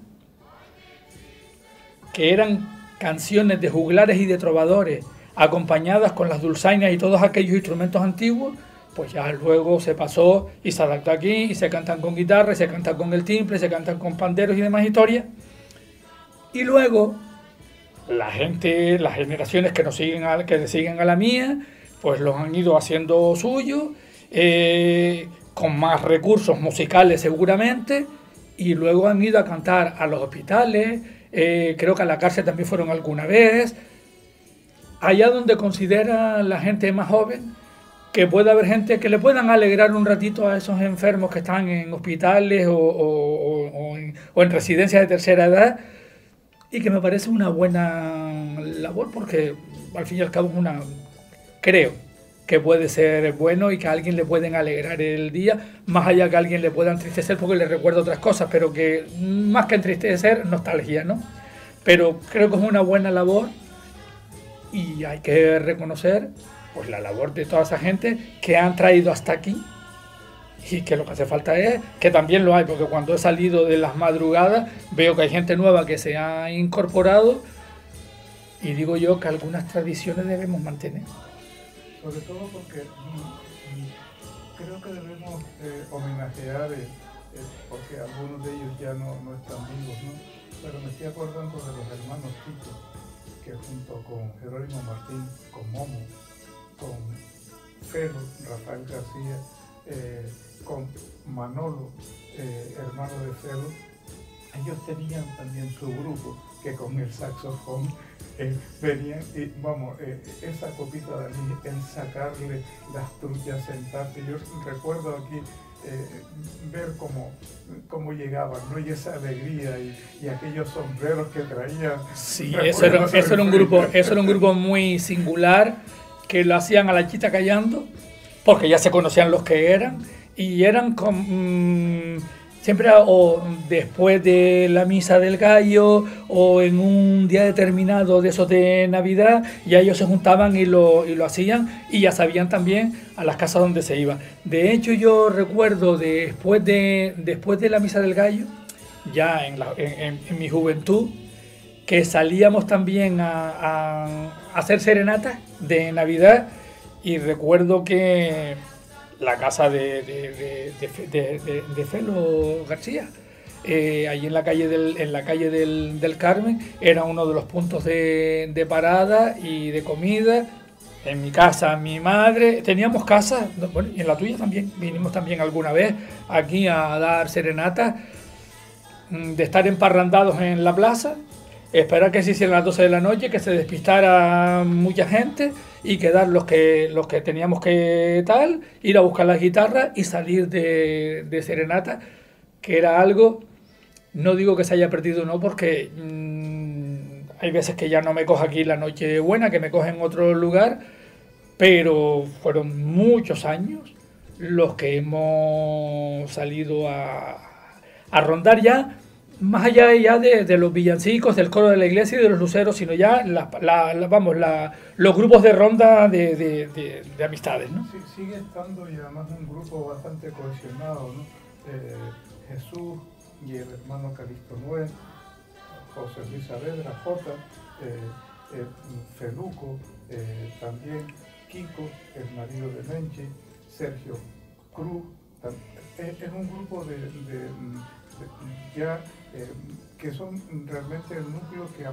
que eran canciones de juglares y de trovadores acompañadas con las dulzainas y todos aquellos instrumentos antiguos, pues ya luego se pasó y se adaptó aquí, y se cantan con guitarra, y se cantan con el timbre, se cantan con panderos y demás historias. Y luego la gente, las generaciones que siguen a la mía, pues los han ido haciendo suyo, con más recursos musicales seguramente, y luego han ido a cantar a los hospitales, creo que a la cárcel también fueron alguna vez, allá donde considera la gente más joven que puede haber gente que le puedan alegrar un ratito a esos enfermos que están en hospitales o en residencias de tercera edad, y que me parece una buena labor, porque al fin y al cabo creo que puede ser bueno y que a alguien le pueden alegrar el día, más allá que a alguien le pueda entristecer porque le recuerda otras cosas, pero que más que entristecer, nostalgia, ¿no? Pero creo que es una buena labor, y hay que reconocer pues la labor de toda esa gente que han traído hasta aquí, y que lo que hace falta es que también lo hay, porque cuando he salido de las madrugadas veo que hay gente nueva que se ha incorporado, y digo yo que algunas tradiciones debemos mantener. Sobre todo porque creo que debemos homenajear, porque algunos de ellos ya no están vivos, ¿no? Pero me estoy acordando de los hermanos Tito, que junto con Jerónimo Martín, con Momo, con Felo, Rafael García, con Manolo, hermano de Felo, ellos tenían también su grupo, que con el saxofón venían y vamos, esa copita de anís, el sacarle las trullas, sentarte. Yo recuerdo aquí ver cómo llegaban, ¿no? Y esa alegría y aquellos sombreros que traían. Sí, eso era un grupo muy singular, que lo hacían a la chita callando, porque ya se conocían los que eran, y eran siempre o después de la misa del gallo o en un día determinado de esos de Navidad, ya ellos se juntaban y lo hacían, y ya sabían también a las casas donde se iba. De hecho, yo recuerdo después de la misa del gallo, ya en mi juventud, que salíamos también a hacer serenatas de Navidad, y recuerdo que la casa de Felo García, allí en la calle del Carmen, era uno de los puntos de parada y de comida. En mi casa, mi madre, teníamos casa, bueno, y en la tuya también, vinimos también alguna vez aquí a dar serenatas, de estar emparrandados en la plaza, esperar que se hicieran las 12 de la noche, que se despistara mucha gente y quedar los que teníamos que tal, ir a buscar las guitarras y salir de serenata, que era algo, no digo que se haya perdido, no, porque hay veces que ya no me coge aquí la noche buena, que me coge en otro lugar, pero fueron muchos años los que hemos salido a rondar ya, más allá ya de los villancicos, del coro de la iglesia y de los luceros, sino ya los grupos de ronda de amistades, ¿no? Sí, sigue estando y además un grupo bastante cohesionado, ¿no? Jesús y el hermano Calixto Noé, José Luis Saavedra, Jota, Feluco, también Kiko, el marido de Menchi, Sergio Cruz. Es un grupo que son realmente el núcleo que,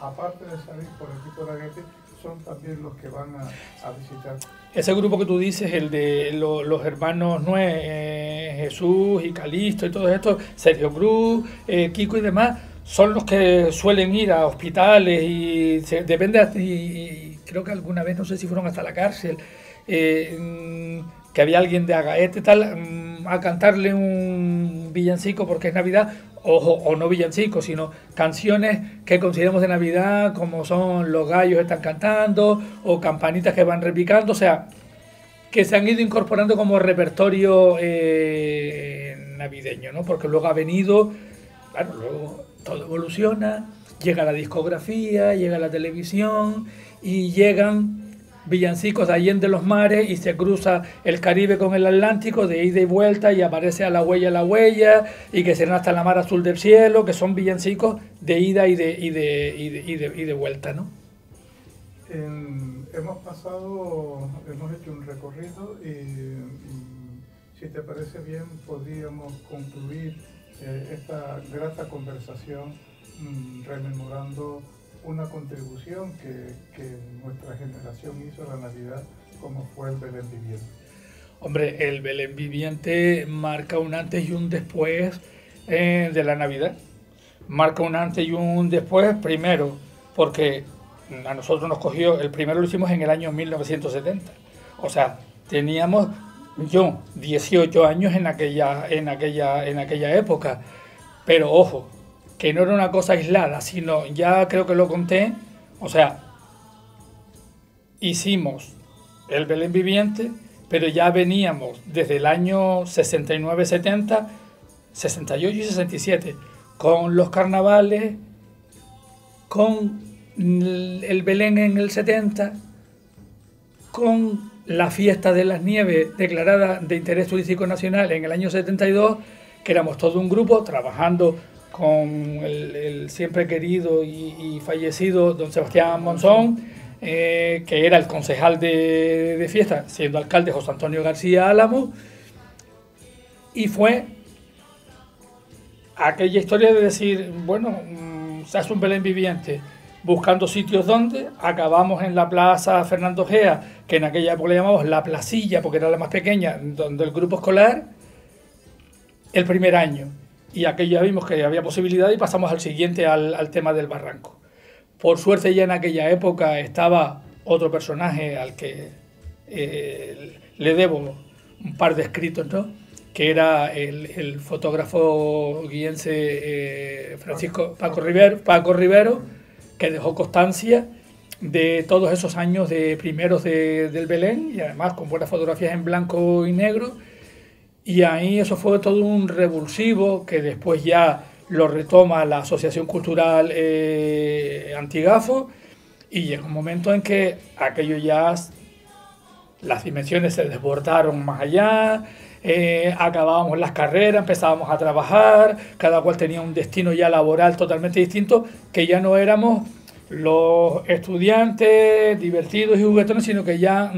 aparte de salir por aquí por Aguete, son también los que van a visitar. Ese grupo que tú dices, el de los hermanos Noé, Jesús y Calixto y todo esto, Sergio Cruz, Kiko y demás, son los que suelen ir a hospitales y creo que alguna vez, no sé si fueron hasta la cárcel, que había alguien de Agaete tal, a cantarle un villancico porque es Navidad, o no villancicos, sino canciones que consideramos de Navidad, como son Los gallos están cantando, o campanitas que van repicando, o sea, que se han ido incorporando como repertorio navideño, ¿no? Porque luego ha venido, claro, luego todo evoluciona, llega la discografía, llega la televisión y llegan villancicos de Allende los mares y se cruza el Caribe con el Atlántico de ida y vuelta y aparece a la huella y que será hasta la mar azul del cielo, que son villancicos de ida y de vuelta, ¿no? Hemos hecho un recorrido y si te parece bien podríamos concluir esta grata conversación rememorando una contribución que nuestra generación hizo a la Navidad, como fue el Belén Viviente. Hombre, el Belén Viviente marca un antes y un después de la Navidad. Marca un antes y un después, primero, porque a nosotros nos cogió, el primero lo hicimos en el año 1970. O sea, teníamos 18 años en aquella época. Pero ojo, que no era una cosa aislada, sino, ya creo que lo conté, o sea, hicimos el Belén Viviente, pero ya veníamos desde el año 69, 70, 68 y 67, con los carnavales, con el Belén en el 70, con la fiesta de las nieves declarada de interés turístico nacional en el año 72, que éramos todo un grupo trabajando con el siempre querido y fallecido don Sebastián Monzón, que era el concejal de fiesta, siendo alcalde José Antonio García Álamo, y fue aquella historia de decir, bueno, se hace un Belén viviente, buscando sitios donde acabamos en la plaza Fernando Gea, que en aquella época le llamamos la placilla, porque era la más pequeña, donde el grupo escolar, el primer año. Y aquello ya vimos que había posibilidad y pasamos al siguiente, al tema del barranco. Por suerte ya en aquella época estaba otro personaje al que le debo un par de escritos, ¿no? Que era el fotógrafo guiense Francisco Paco Rivero, que dejó constancia de todos esos años de primeros del Belén, y además con buenas fotografías en blanco y negro. Y ahí eso fue todo un revulsivo que después ya lo retoma la Asociación Cultural Antigafo, y llega un momento en que aquello ya, las dimensiones se desbordaron más allá, acabábamos las carreras, empezábamos a trabajar, cada cual tenía un destino ya laboral totalmente distinto, que ya no éramos los estudiantes divertidos y juguetones, sino que ya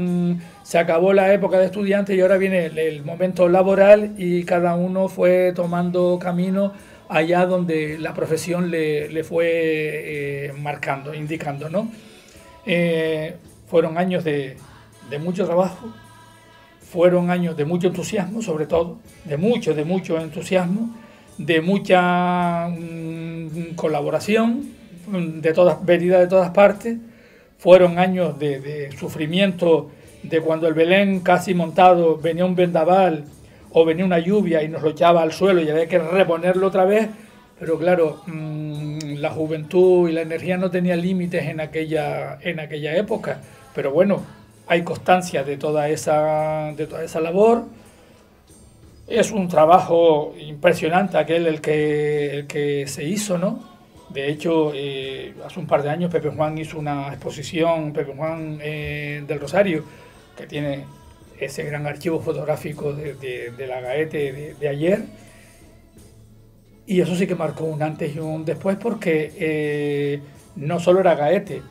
se acabó la época de estudiantes y ahora viene el momento laboral, y cada uno fue tomando camino allá donde la profesión le fue marcando, indicando, ¿no? Fueron años de mucho trabajo, fueron años de mucho entusiasmo, sobre todo, de mucho entusiasmo, de mucha colaboración, venida de todas partes. Fueron años de sufrimiento, de cuando el Belén casi montado venía un vendaval o venía una lluvia y nos lo echaba al suelo y había que reponerlo otra vez, pero claro, la juventud y la energía no tenían límites en aquella época, pero bueno, hay constancia de toda esa labor. Es un trabajo impresionante el que se hizo, ¿no? De hecho, hace un par de años Pepe Juan hizo una exposición, Pepe Juan del Rosario, que tiene ese gran archivo fotográfico de la Gaete de ayer, y eso sí que marcó un antes y un después, porque no solo era Gaete,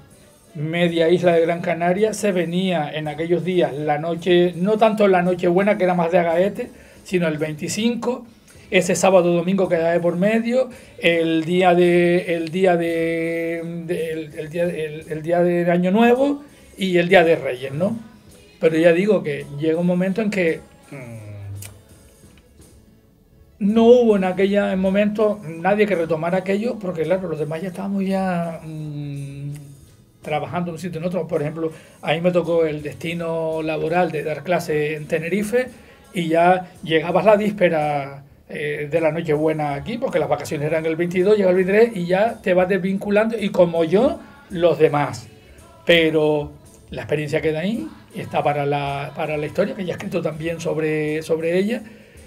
media isla de Gran Canaria se venía en aquellos días la noche, no tanto la Nochebuena, que era más de Agaete, sino el 25, ese sábado domingo que da de por medio, el día de Año Nuevo y el día de Reyes, ¿no? Pero ya digo que llega un momento en que no hubo en aquel momento nadie que retomara aquello, porque claro, los demás ya estábamos trabajando en un sitio en otro. Por ejemplo, a mí me tocó el destino laboral de dar clase en Tenerife, y ya llegabas la víspera de la Nochebuena aquí, porque las vacaciones eran el 22, llega el 23 y ya te vas desvinculando, y como yo, los demás. Pero la experiencia queda ahí y está para la historia, que ya he escrito también sobre ella,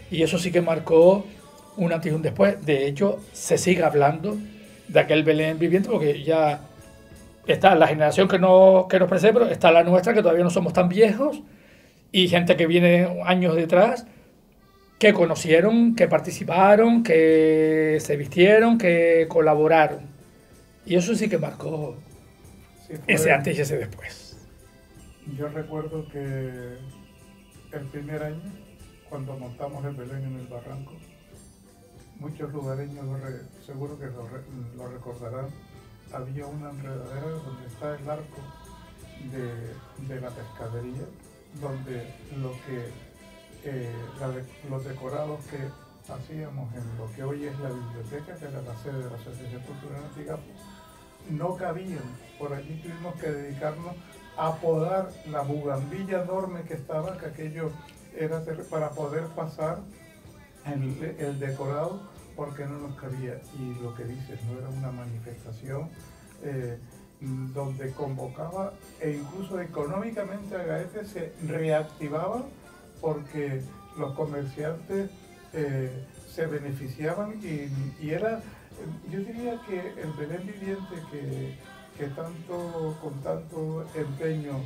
y eso sí que marcó un antes y un después. De hecho, se sigue hablando de aquel Belén viviente, porque ya está la generación que nos precede, pero está la nuestra, que todavía no somos tan viejos, y gente que viene años detrás, que conocieron, que participaron, que se vistieron, que colaboraron. Y eso sí que marcó ese antes y ese después. Yo recuerdo que el primer año, cuando montamos el Belén en el barranco, muchos lugareños seguro que lo recordarán, había una enredadera donde está el arco de la pescadería, donde los decorados que hacíamos en lo que hoy es la biblioteca, que era la sede de la Asociación Cultural Antigafo, no cabían. Por allí tuvimos que dedicarnos a podar la bugambilla enorme que estaba, que aquello era para poder pasar el decorado, porque no nos cabía. Y lo que dices, no era una manifestación donde convocaba, e incluso económicamente Agaete se reactivaba, porque los comerciantes se beneficiaban, y era, yo diría que el Belén viviente que con tanto empeño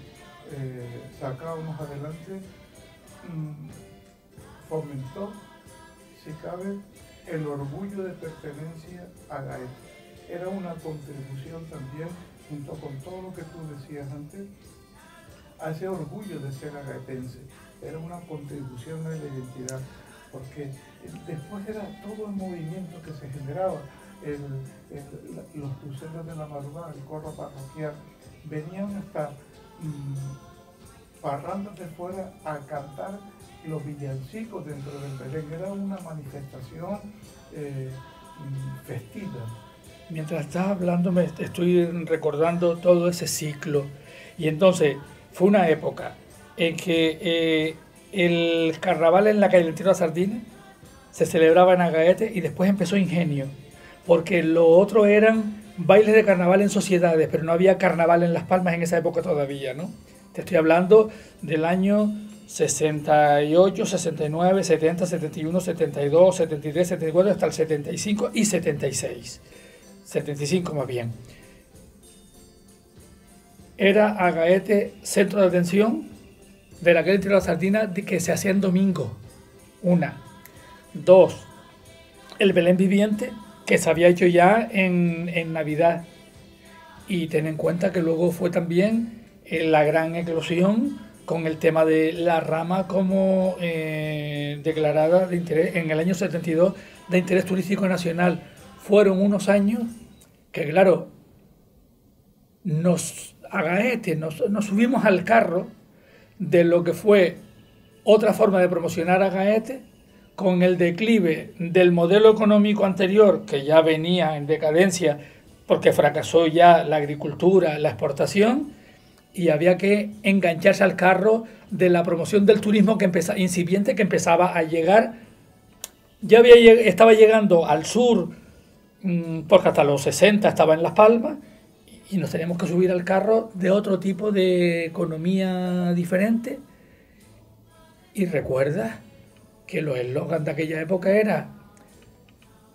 sacábamos adelante, fomentó, si cabe, el orgullo de pertenencia a Gaete. Era una contribución también junto con todo lo que tú decías antes, a ese orgullo de ser agaetense. Era una contribución a la identidad, porque después era todo el movimiento que se generaba, los cruceros de la madrugada, el coro parroquial, venían hasta parrandas de fuera a cantar los villancicos dentro del Belén. Era una manifestación festiva. Mientras estás hablando me estoy recordando todo ese ciclo, y entonces fue una época en que el carnaval en la calle del Tiro de la Sardina se celebraba en Agaete, y después empezó Ingenio, porque lo otro eran bailes de carnaval en sociedades, pero no había carnaval en Las Palmas en esa época todavía, ¿no? Te estoy hablando del año 68, 69, 70, 71, 72, 73, 74, hasta el 75 y 76. 75 más bien. Era Agaete centro de atención de la calle del Tiro de la Sardina, que se hacía en domingo. Una. Dos. El Belén viviente, que se había hecho ya en Navidad. Y ten en cuenta que luego fue también la gran eclosión con el tema de la rama como declarada de interés en el año 72 de interés turístico nacional. Fueron unos años que, claro, nos subimos al carro de lo que fue otra forma de promocionar Agaete, con el declive del modelo económico anterior, que ya venía en decadencia porque fracasó ya la agricultura, la exportación, y había que engancharse al carro de la promoción del turismo incipiente, que empezaba a llegar. Ya estaba llegando al sur, porque hasta los 60 estaba en Las Palmas, y nos teníamos que subir al carro de otro tipo de economía diferente. Y recuerda que los eslogans de aquella época era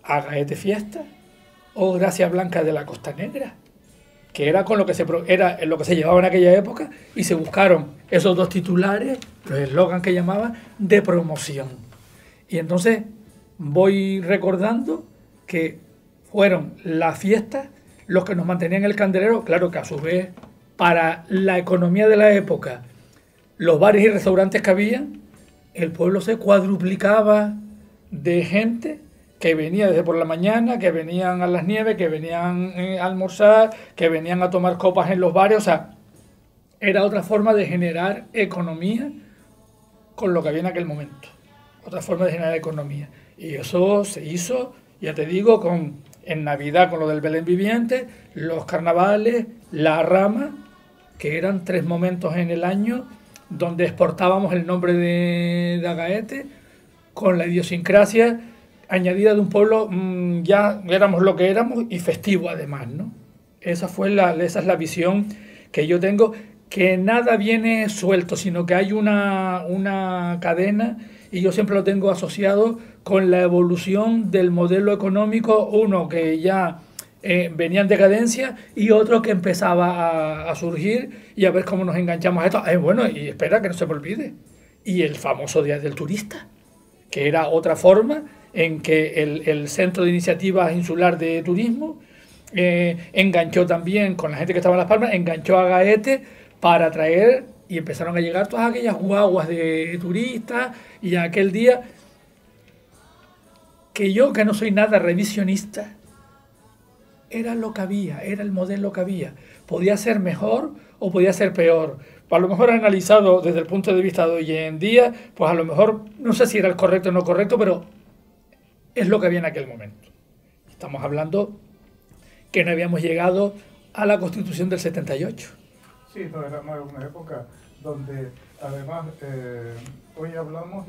Agaete fiesta o Gracia Blanca de la Costa Negra, que era con lo que se llevaba en aquella época, y se buscaron esos dos titulares, los eslogans que llamaban, de promoción. Y entonces voy recordando que fueron las fiestas los que nos mantenían el candelero. Claro que a su vez, para la economía de la época, los bares y restaurantes que habían, el pueblo se cuadruplicaba de gente que venía desde por la mañana, que venían a las nieves, que venían a almorzar, que venían a tomar copas en los bares. O sea, era otra forma de generar economía con lo que había en aquel momento. Otra forma de generar economía. Y eso se hizo, ya te digo, en Navidad con lo del Belén viviente, los carnavales, la rama, que eran 3 momentos en el año donde exportábamos el nombre de Agaete, con la idiosincrasia añadida de un pueblo, ya éramos lo que éramos, y festivo además, ¿no? Esa es la visión que yo tengo, que nada viene suelto, sino que hay una cadena, y yo siempre lo tengo asociado con la evolución del modelo económico, uno que ya venía en decadencia y otro que empezaba a surgir, y a ver cómo nos enganchamos a esto. Bueno, y espera, que no se me olvide, y el famoso Día del Turista, que era otra forma en que el Centro de Iniciativas Insular de Turismo enganchó también con la gente que estaba en Las Palmas, enganchó a Agaete para traer, y empezaron a llegar todas aquellas guaguas de turistas, y aquel día que yo, que no soy nada revisionista, era lo que había, era el modelo que había. Podía ser mejor o podía ser peor. A lo mejor analizado desde el punto de vista de hoy en día, pues a lo mejor, no sé si era el correcto o no correcto, pero es lo que había en aquel momento. Estamos hablando que no habíamos llegado a la Constitución del 78. Sí, no, era una época donde además hoy hablamos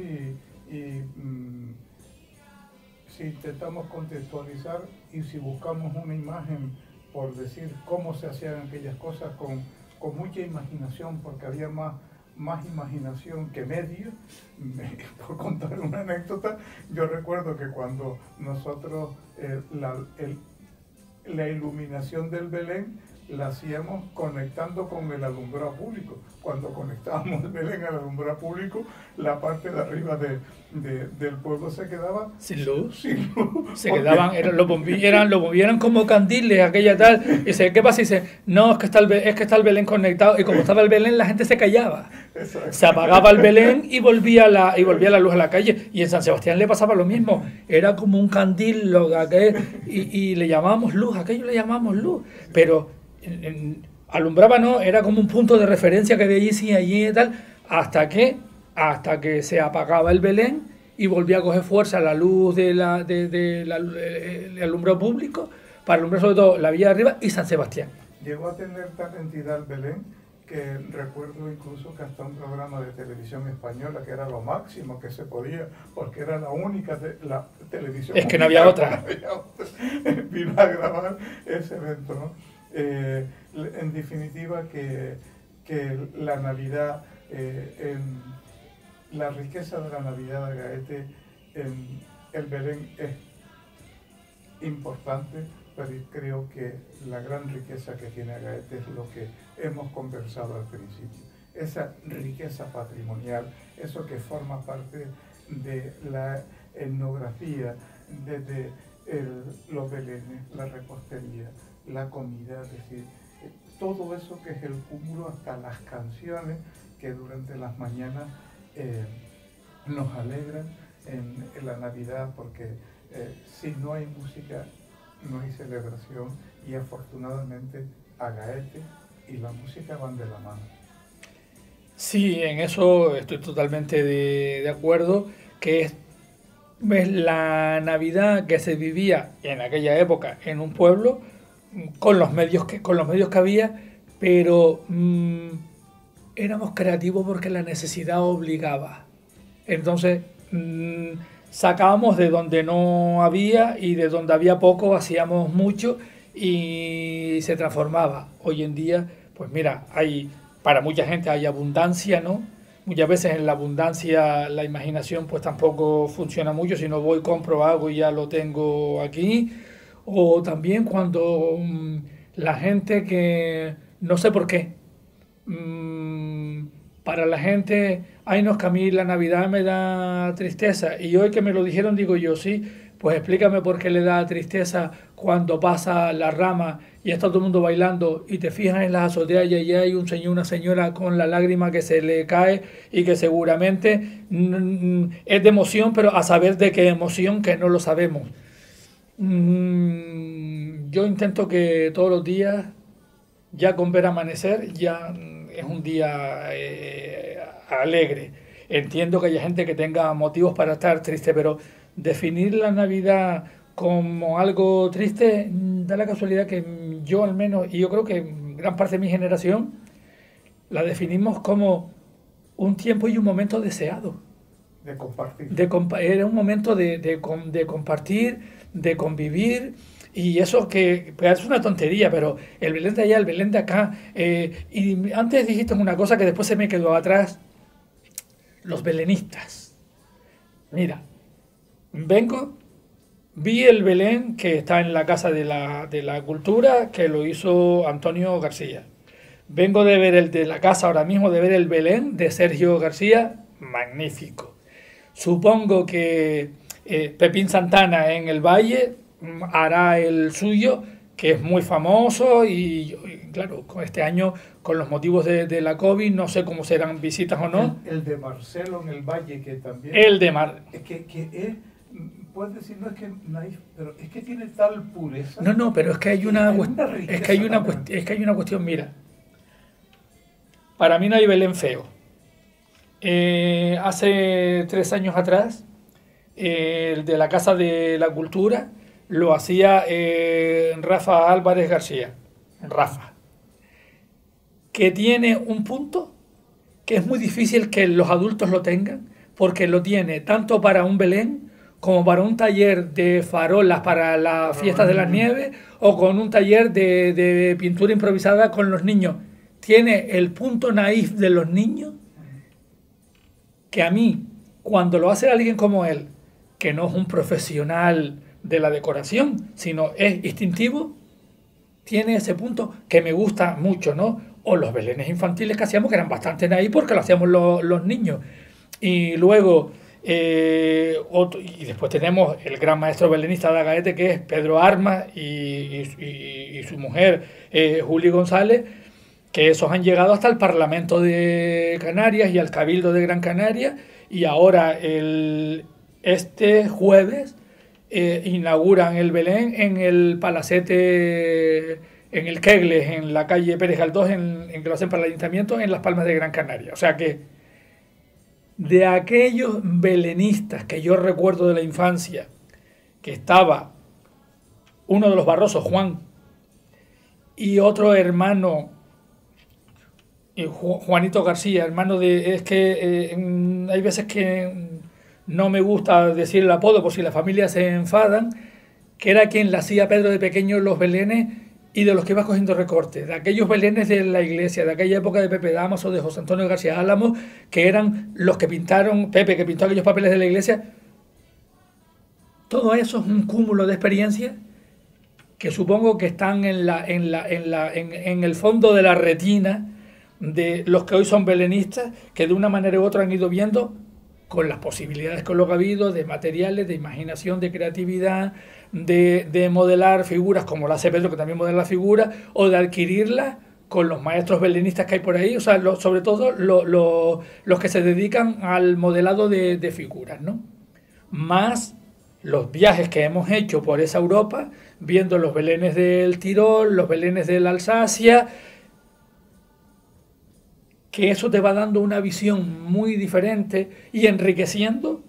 si intentamos contextualizar y si buscamos una imagen, por decir cómo se hacían aquellas cosas con mucha imaginación, porque había más imaginación que medios. Por contar una anécdota, yo recuerdo que cuando nosotros la iluminación del Belén la hacíamos conectando con el alumbrado público. Cuando conectábamos el Belén al alumbrado público, la parte de arriba del pueblo se quedaba sin luz. Sin luz. Se quedaban, los bombillos eran como candiles, aquella tal. Y dice, ¿qué pasa? Y dice, no, es que está el Belén conectado. Y como estaba el Belén, la gente se callaba. Exacto. Se apagaba el Belén y volvía la luz a la calle. Y en San Sebastián le pasaba lo mismo. Era como un candil y le llamábamos luz, aquello le llamábamos luz. Pero alumbraba, no, era como un punto de referencia que había allí y tal, hasta que se apagaba el Belén y volvía a coger fuerza la luz del alumbrado público para alumbrar sobre todo la Villa de Arriba y San Sebastián. Llegó a tener tal entidad el Belén que recuerdo incluso que hasta un programa de televisión española, que era lo máximo que se podía, porque era la única la televisión. Es que no había otra. Vino a grabar ese evento, ¿no? En definitiva, que la Navidad, la riqueza de la Navidad de Agaete en el Belén es importante, pero creo que la gran riqueza que tiene Agaete es lo que hemos conversado al principio. Esa riqueza patrimonial, eso que forma parte de la etnografía, desde los belenes, la repostería, la comida, es decir, todo eso que es el cúmulo, hasta las canciones que durante las mañanas nos alegran en la Navidad, porque si no hay música, no hay celebración, y afortunadamente Agaete y la música van de la mano. Sí, en eso estoy totalmente de acuerdo, que es la Navidad que se vivía en aquella época en un pueblo, con los medios que había, pero éramos creativos porque la necesidad obligaba. Entonces sacábamos de donde no había, y de donde había poco hacíamos mucho y se transformaba. Hoy en día, pues mira, para mucha gente hay abundancia, ¿no? Muchas veces en la abundancia la imaginación pues tampoco funciona mucho. Si no voy, compro algo y ya lo tengo aquí. O también cuando la gente que, no sé por qué, para la gente, ay no, es que a mí la Navidad me da tristeza. Y hoy que me lo dijeron digo yo, sí, pues explícame por qué le da tristeza cuando pasa la rama y está todo el mundo bailando y te fijas en las azoteas y allí hay un señor, una señora con la lágrima que se le cae y que seguramente es de emoción, pero a saber de qué emoción, que no lo sabemos. Yo intento que todos los días, ya con ver amanecer, ya es un día alegre. Entiendo que haya gente que tenga motivos para estar triste, pero definir la Navidad como algo triste da la casualidad que yo al menos, y yo creo que gran parte de mi generación, la definimos como un tiempo y un momento deseado. De compartir. Era un momento de compartir, de convivir, y eso que pues, es una tontería, pero el Belén de allá, el Belén de acá, y antes dijiste una cosa que después se me quedó atrás, los belenistas. Mira, vi el Belén que está en la Casa de la Cultura, que lo hizo Antonio García. Vengo de ver el de la casa ahora mismo, de ver el Belén de Sergio García, magnífico. Supongo que Pepín Santana en el Valle hará el suyo, que es muy famoso, y claro, este año con los motivos de la COVID no sé cómo serán visitas o no. El de Marcelo en el Valle, que también... El de Mar... puedes decir, no es que naif, pero es que tiene tal pureza. No, pero es que hay una cuestión, mira. Para mí no hay Belén feo. Hace 3 años atrás, el de la Casa de la Cultura lo hacía Rafa Álvarez García. Rafa. Que tiene un punto que es muy difícil que los adultos lo tengan, porque lo tiene tanto para un Belén como para un taller de farolas para las fiestas de las nieves, o con un taller de pintura improvisada con los niños. Tiene el punto naif de los niños, que a mí, cuando lo hace alguien como él, que no es un profesional de la decoración, sino es instintivo, tiene ese punto que me gusta mucho, ¿no? O los belenes infantiles que hacíamos, que eran bastante naif porque lo hacíamos los niños. Y luego, y después tenemos el gran maestro belenista de Agaete, que es Pedro Armas, y su mujer, Juli González, que esos han llegado hasta el Parlamento de Canarias y al Cabildo de Gran Canaria, y ahora este jueves inauguran el Belén en el Palacete, en el Kegles, en la calle Pérez Galdós, en que lo hacen para el Ayuntamiento, en Las Palmas de Gran Canaria. O sea que de aquellos belenistas que yo recuerdo de la infancia, que estaba uno de los Barrosos, Juan, y otro hermano, Juanito García, hermano de... Es que hay veces que no me gusta decir el apodo por si la familia se enfadan, que era quien le hacía a Pedro de pequeño los belenes y de los que iba cogiendo recortes, de aquellos belenes de la iglesia, de aquella época de Pepe Damas o de José Antonio García Álamos, que eran los que pintaron, Pepe, que pintó aquellos papeles de la iglesia. Todo eso es un cúmulo de experiencias que supongo que están en el fondo de la retina de los que hoy son belenistas, que de una manera u otra han ido viendo, con las posibilidades que luego ha habido de materiales, de imaginación, de creatividad, de modelar figuras como la hace Pedro, que también modela figuras, o de adquirirlas con los maestros belenistas que hay por ahí, o sea, sobre todo los que se dedican al modelado de figuras, ¿no? Más los viajes que hemos hecho por esa Europa, viendo los belenes del Tirol, los belenes de la Alsacia, que eso te va dando una visión muy diferente y enriqueciendo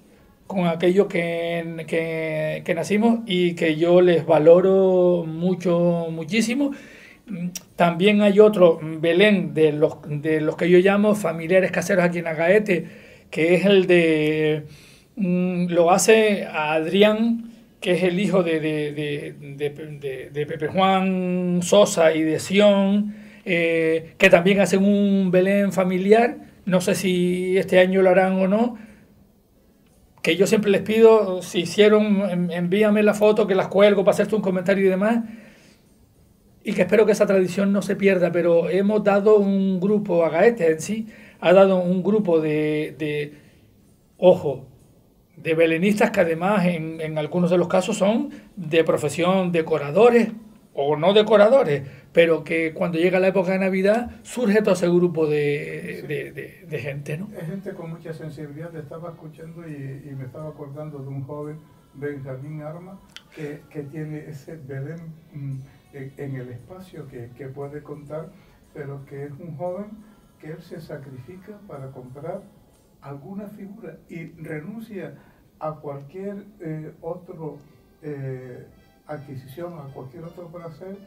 con aquello que nacimos, y que yo les valoro mucho, muchísimo. También hay otro Belén de los que yo llamo familiares caseros aquí en Agaete, que es el de... lo hace Adrián, que es el hijo de Pepe Juan Sosa y de Sion, que también hacen un Belén familiar. No sé si este año lo harán o no, que yo siempre les pido, si hicieron, envíame la foto, que las cuelgo para hacerte un comentario y demás, y que espero que esa tradición no se pierda. Pero hemos dado un grupo, Agaete en sí, ha dado un grupo de belenistas que además en algunos de los casos son de profesión decoradores o no decoradores, pero que cuando llega la época de Navidad surge todo ese grupo de gente, ¿no? Es gente con mucha sensibilidad. Te estaba escuchando y me estaba acordando de un joven, Benjamín Arma, que tiene ese Belén en el espacio que puede contar, pero que es un joven que él se sacrifica para comprar alguna figura y renuncia a cualquier otro adquisición, a cualquier otro placer,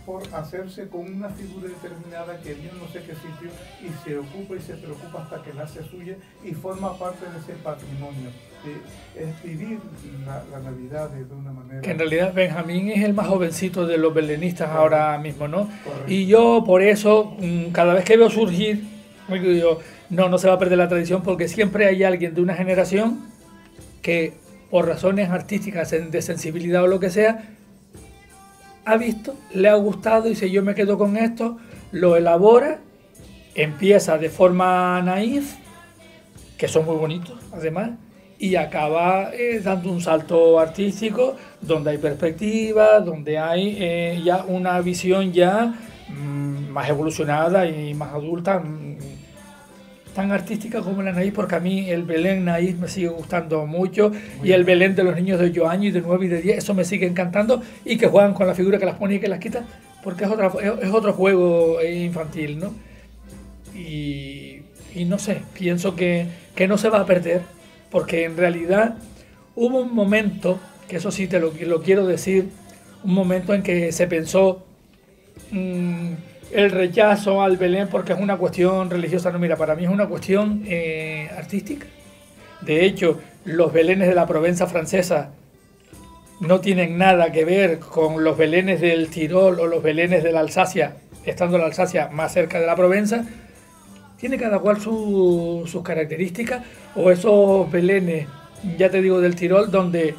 por hacerse con una figura determinada que vio no sé qué sitio, y se ocupa y se preocupa hasta que la hace suya y forma parte de ese patrimonio. Es vivir la Navidad de una manera... Que en realidad Benjamín es el más jovencito de los belenistas ahora mismo, ¿no? Correcto. Y yo por eso, cada vez que veo surgir, digo, no se va a perder la tradición, porque siempre hay alguien de una generación que por razones artísticas, de sensibilidad o lo que sea, ha visto, le ha gustado y dice, yo me quedo con esto, lo elabora, empieza de forma naif, que son muy bonitos además, y acaba dando un salto artístico donde hay perspectiva, donde hay ya una visión ya más evolucionada y más adulta, tan artística como la naif, porque a mí el Belén naif me sigue gustando mucho, y el Belén de los niños de 8 años y de 9 y de 10, eso me sigue encantando, y que juegan con la figura, que las pone y que las quita, porque es otro juego infantil, ¿no? Y no sé, pienso que no se va a perder, porque en realidad hubo un momento, que eso sí te lo quiero decir, un momento en que se pensó el rechazo al Belén porque es una cuestión religiosa. No, mira, para mí es una cuestión artística. De hecho, los belenes de la Provenza francesa no tienen nada que ver con los belenes del Tirol o los belenes de la Alsacia, estando la Alsacia más cerca de la Provenza. Tiene cada cual sus características, o esos belenes, ya te digo, del Tirol, donde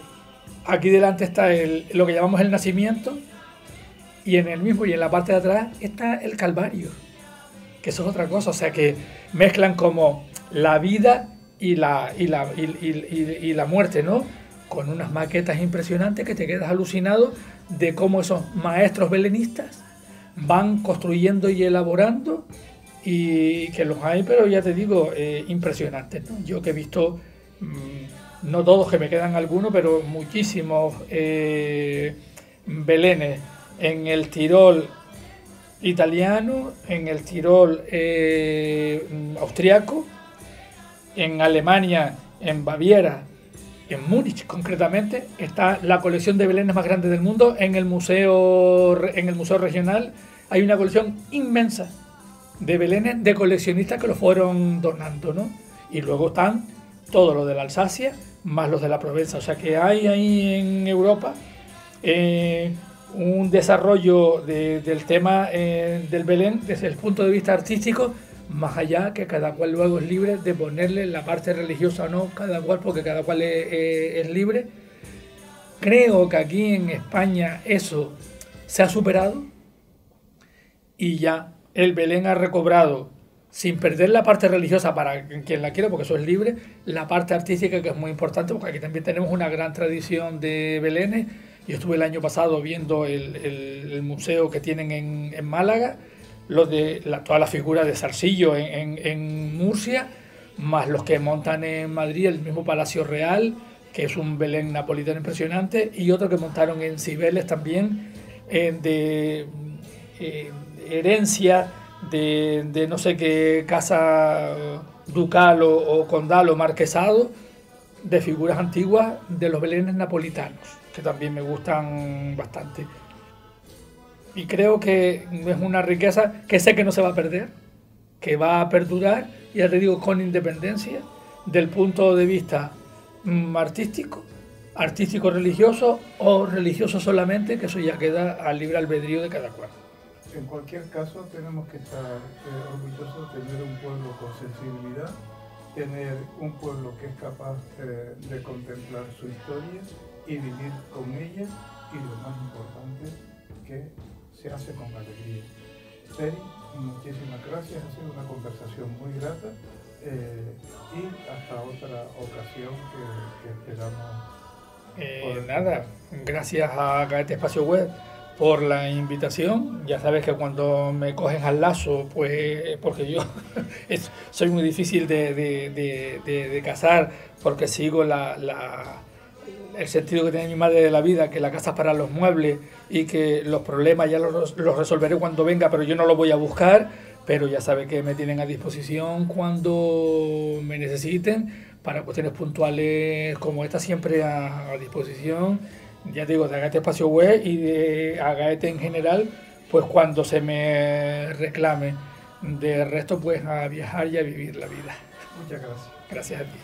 aquí delante está lo que llamamos el nacimiento, y en el mismo y en la parte de atrás está el Calvario, que eso es otra cosa, o sea que mezclan como la vida y la muerte, ¿no? Con unas maquetas impresionantes que te quedas alucinado de cómo esos maestros belenistas van construyendo y elaborando, y que los hay, pero ya te digo, impresionantes, ¿no? Yo que he visto, no todos, que me quedan algunos, pero muchísimos belenes en el Tirol italiano, en el Tirol austriaco, en Alemania, en Baviera, en Múnich concretamente, está la colección de belenes más grande del mundo. En el museo regional hay una colección inmensa de belenes de coleccionistas que los fueron donando, ¿no? Y luego están todo lo de la Alsacia más los de la Provenza, o sea que hay ahí en Europa un desarrollo del tema del Belén desde el punto de vista artístico, más allá que cada cual luego es libre de ponerle la parte religiosa o no, cada cual, porque cada cual es libre. Creo que aquí en España eso se ha superado y ya el Belén ha recobrado, sin perder la parte religiosa para quien la quiera, porque eso es libre, la parte artística, que es muy importante, porque aquí también tenemos una gran tradición de belenes. Yo estuve el año pasado viendo el museo que tienen en Málaga, todas las figuras de Zarcillo en Murcia, más los que montan en Madrid, el mismo Palacio Real, que es un Belén napolitano impresionante, y otro que montaron en Cibeles también, de herencia de no sé qué casa ducal o condal o marquesado, de figuras antiguas de los belenes napolitanos, que también me gustan bastante. Y creo que es una riqueza que sé que no se va a perder, que va a perdurar, ya te digo, con independencia del punto de vista artístico religioso o religioso solamente, que eso ya queda al libre albedrío de cada cual. En cualquier caso, tenemos que estar orgullosos de tener un pueblo con sensibilidad, tener un pueblo que es capaz de contemplar su historia y vivir con ella, y lo más importante, que se hace con alegría. Peri, muchísimas gracias, ha sido una conversación muy grata, y hasta otra ocasión que esperamos. Nada, gracias a Gaete Espacio Web por la invitación. Ya sabes que cuando me cogen al lazo, pues porque yo soy muy difícil de casar, porque sigo el sentido que tiene mi madre de la vida, que la casa es para los muebles y que los problemas ya los resolveré cuando venga, pero yo no los voy a buscar. Pero ya sabes que me tienen a disposición cuando me necesiten, para cuestiones puntuales como esta, siempre a disposición. Ya digo, de Agaete Espacio Web y de Agaete en general, pues cuando se me reclame. De resto, pues a viajar y a vivir la vida. Muchas gracias. Gracias a ti.